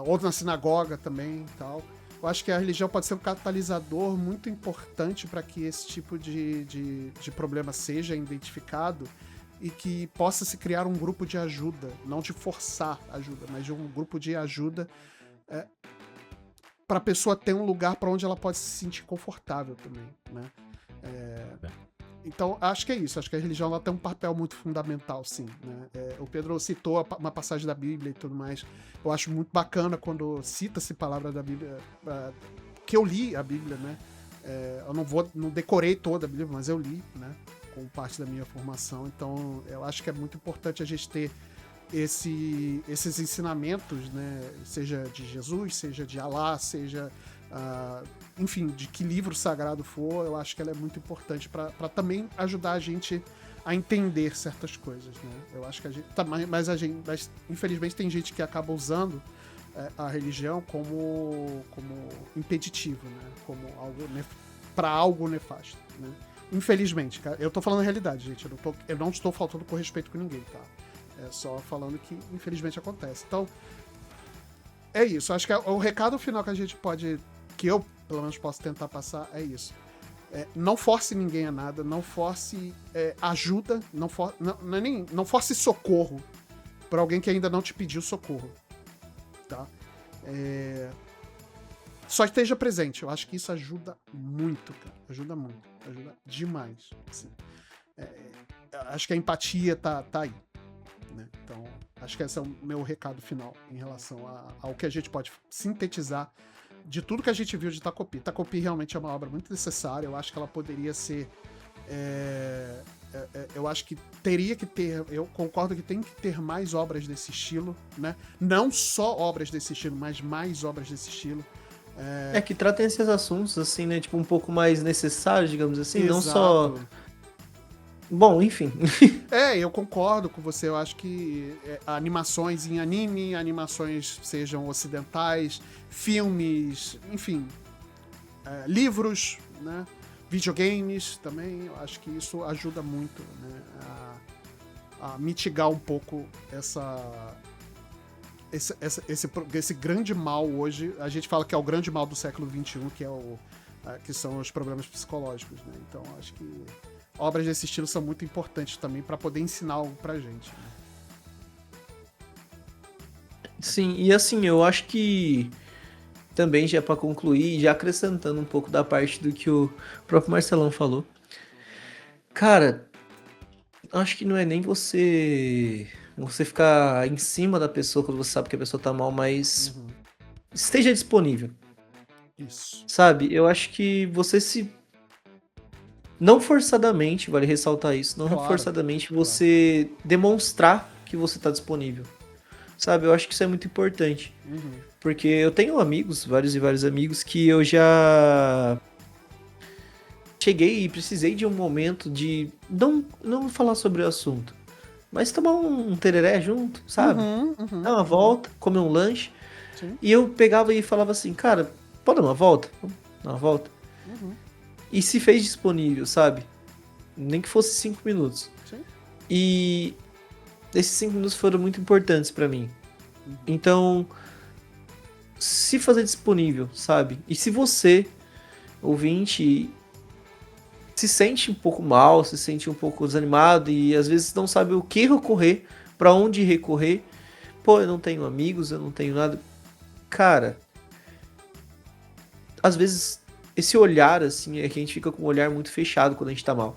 Ou na sinagoga também e tal. Eu acho que a religião pode ser um catalisador muito importante para que esse tipo de problema seja identificado e que possa se criar um grupo de ajuda, não de forçar ajuda, mas de um grupo de ajuda para a pessoa ter um lugar para onde ela pode se sentir confortável também, né? Então, acho que é isso. Acho que a religião ela tem um papel muito fundamental, sim, né? O Pedro citou uma passagem da Bíblia e tudo mais. Eu acho muito bacana quando cita-se palavra da Bíblia, que eu li a Bíblia, né? Eu não decorei toda a Bíblia, mas eu li, né? Com parte da minha formação. Então, eu acho que é muito importante a gente ter esses ensinamentos, né? Seja de Jesus, seja de Alá, seja... enfim, de que livro sagrado for, eu acho que ela é muito importante para também ajudar a gente a entender certas coisas, né? Eu acho que mas infelizmente tem gente que acaba usando a religião como impeditivo, né? Como algo para algo nefasto, né? Infelizmente, cara, eu tô falando a realidade, gente. Eu não estou faltando com respeito com ninguém, tá? É só falando que infelizmente acontece. Então, é isso. Acho que o recado final que a gente pode, que eu pelo menos posso tentar passar, é isso. Não force ninguém a nada, não force ajuda, não force socorro para alguém que ainda não te pediu socorro, tá? Só esteja presente. Eu acho que isso ajuda muito, cara. Ajuda muito. Ajuda demais. Assim. Acho que a empatia tá aí. né? Então, acho que esse é o meu recado final em relação ao que a gente pode sintetizar de tudo que a gente viu de Takopi. Takopi realmente é uma obra muito necessária, eu acho que ela poderia ser... eu acho que teria que ter, eu concordo que tem que ter mais obras desse estilo, né? Não só obras desse estilo, mas mais obras desse estilo. Que tratem esses assuntos, assim, né? Tipo, um pouco mais necessários, digamos assim, Exato. não só... Bom, enfim. Eu concordo com você. Eu acho que animações em anime, animações sejam ocidentais, filmes, enfim, livros, né? Videogames também. Eu acho que isso ajuda muito, né? A mitigar um pouco esse grande mal hoje. A gente fala que é o grande mal do século XXI, que são os problemas psicológicos, né? Então, acho que obras desse estilo são muito importantes também para poder ensinar algo pra gente, né? Sim, e assim, eu acho que também já para concluir, já acrescentando um pouco da parte do que o próprio Marcelão falou. Cara, acho que não é nem você ficar em cima da pessoa quando você sabe que a pessoa tá mal, mas esteja disponível. Isso. Sabe? Eu acho que você se... Não forçadamente, vale ressaltar isso, não Claro, forçadamente você demonstrar que você tá disponível. Sabe? Eu acho que isso é muito importante. Porque eu tenho amigos, vários e vários amigos, que eu já cheguei e precisei de um momento de não falar sobre o assunto, mas tomar um tereré junto, sabe? Dar uma volta, comer um lanche. Sim. E eu pegava e falava assim, cara, pode dar uma volta? Vamos dar uma volta? E se fez disponível, sabe? Nem que fosse 5 minutos. Sim. E esses 5 minutos foram muito importantes pra mim. Então, se fazer disponível, sabe? E se você, ouvinte, se sente um pouco mal, se sente um pouco desanimado e às vezes não sabe o que recorrer, pra onde recorrer, pô, eu não tenho amigos, eu não tenho nada. Cara, às vezes esse olhar, assim, é que a gente fica com um olhar muito fechado quando a gente tá mal.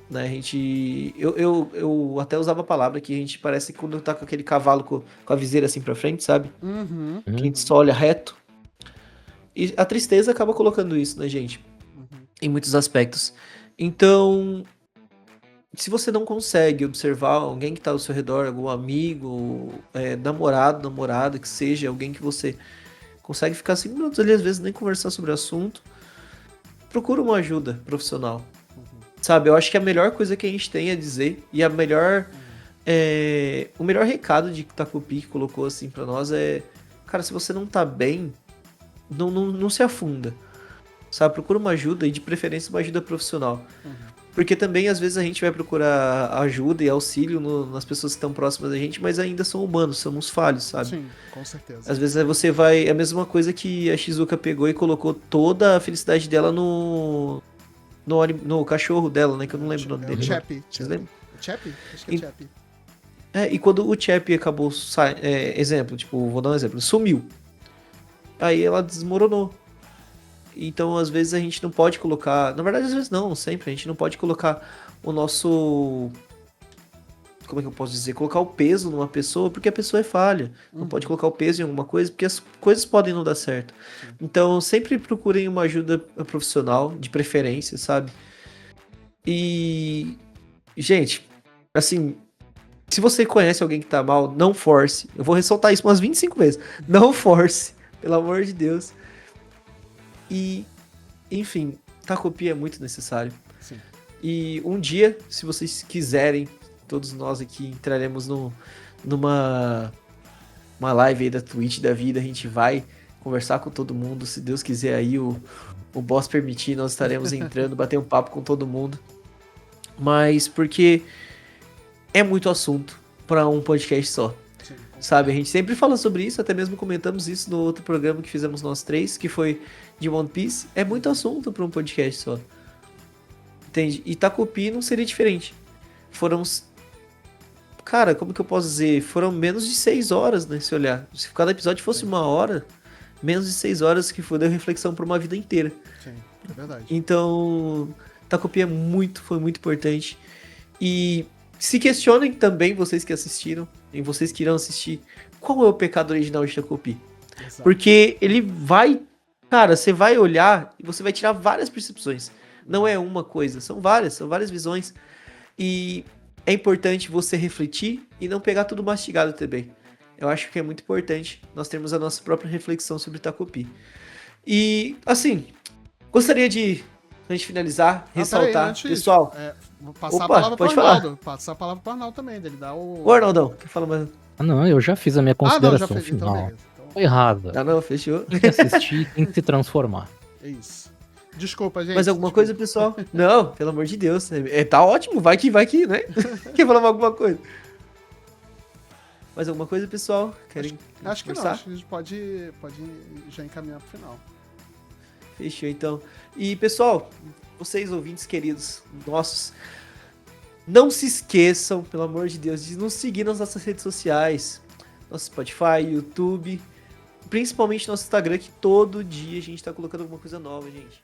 Né? A gente... Eu até usava a palavra que a gente parece que quando tá com aquele cavalo com a viseira assim pra frente, sabe? Que a gente só olha reto. E a tristeza acaba colocando isso na gente. Em muitos aspectos. Então, se você não consegue observar alguém que tá ao seu redor, algum amigo, namorado, namorada, que seja, alguém que você consegue ficar 5 minutos ali, às vezes nem conversar sobre o assunto, procura uma ajuda profissional. Sabe, eu acho que a melhor coisa que a gente tem a dizer, e a melhor... o melhor recado de Takopi que colocou assim pra nós é... Cara, se você não tá bem, não se afunda. Sabe, procura uma ajuda, e de preferência uma ajuda profissional. Porque também, às vezes, a gente vai procurar ajuda e auxílio nas pessoas que estão próximas da gente, mas ainda são humanos, somos falhos, sabe? Sim, com certeza. Às vezes você vai... É a mesma coisa que a Shizuka pegou e colocou toda a felicidade dela no cachorro dela, né? Que eu não lembro o nome dele. O Chappie. Vocês lembram? Chappie? Acho que é Chappie. E quando o Chappie acabou... exemplo, tipo, vou dar um exemplo. Sumiu. Aí ela desmoronou. Então, às vezes, a gente não pode colocar... Na verdade, às vezes não, sempre. A gente não pode colocar o nosso... Como é que eu posso dizer? Colocar o peso numa pessoa, porque a pessoa é falha. Não pode colocar o peso em alguma coisa, porque as coisas podem não dar certo. Então, sempre procurem uma ajuda profissional, de preferência, sabe? E... Gente, assim... Se você conhece alguém que tá mal, não force. Eu vou ressaltar isso umas 25 vezes. Não force. Pelo amor de Deus. E, enfim, Takopi é muito necessário. Sim. E um dia, se vocês quiserem, todos nós aqui entraremos numa live aí da Twitch da vida. A gente vai conversar com todo mundo. Se Deus quiser aí, o boss permitir, nós estaremos entrando, bater um papo com todo mundo. Mas porque é muito assunto para um podcast só. Sim, sabe, a gente sempre fala sobre isso, até mesmo comentamos isso no outro programa que fizemos nós três, que foi de One Piece. É muito assunto para um podcast só. Entende? E Takopi não seria diferente. Foram... Cara, como que eu posso dizer? Foram menos de 6 horas, né? Se olhar. Se cada episódio fosse 1 hora, menos de 6 horas que foi de reflexão por uma vida inteira. Sim, é verdade. Então, Takopi foi muito importante. E se questionem também, vocês que assistiram, e vocês que irão assistir, qual é o pecado original de Takopi? Exato. Porque ele vai... Cara, você vai olhar e você vai tirar várias percepções. Não é uma coisa, são várias visões. E é importante você refletir e não pegar tudo mastigado também. Eu acho que é muito importante nós termos a nossa própria reflexão sobre Takopi. E, assim, gostaria de, antes de finalizar, ressaltar, pessoal... vou passar Opa, a palavra pro pode falar. Arnaldo. Passar a palavra pro Arnaldo também, dele dá o... Ô, Arnaldão, quer falar mais? Ah, não, eu já fiz a minha Ah, não, consideração já fez, então final. beleza. Então, Foi errada. Ah, não, fechou. Tem que assistir, tem que se transformar. é isso. Desculpa, gente. Mais alguma desculpa. coisa, pessoal? Não, pelo amor de Deus. Tá ótimo, vai que, né? Quer falar alguma coisa? Mais alguma coisa, pessoal? Querem Acho que não, conversar? acho que a gente pode já encaminhar pro final. Fechou, então. E, pessoal, vocês ouvintes queridos nossos, não se esqueçam, pelo amor de Deus, de nos seguir nas nossas redes sociais. Nosso Spotify, YouTube, principalmente nosso Instagram, que todo dia a gente tá colocando alguma coisa nova, gente.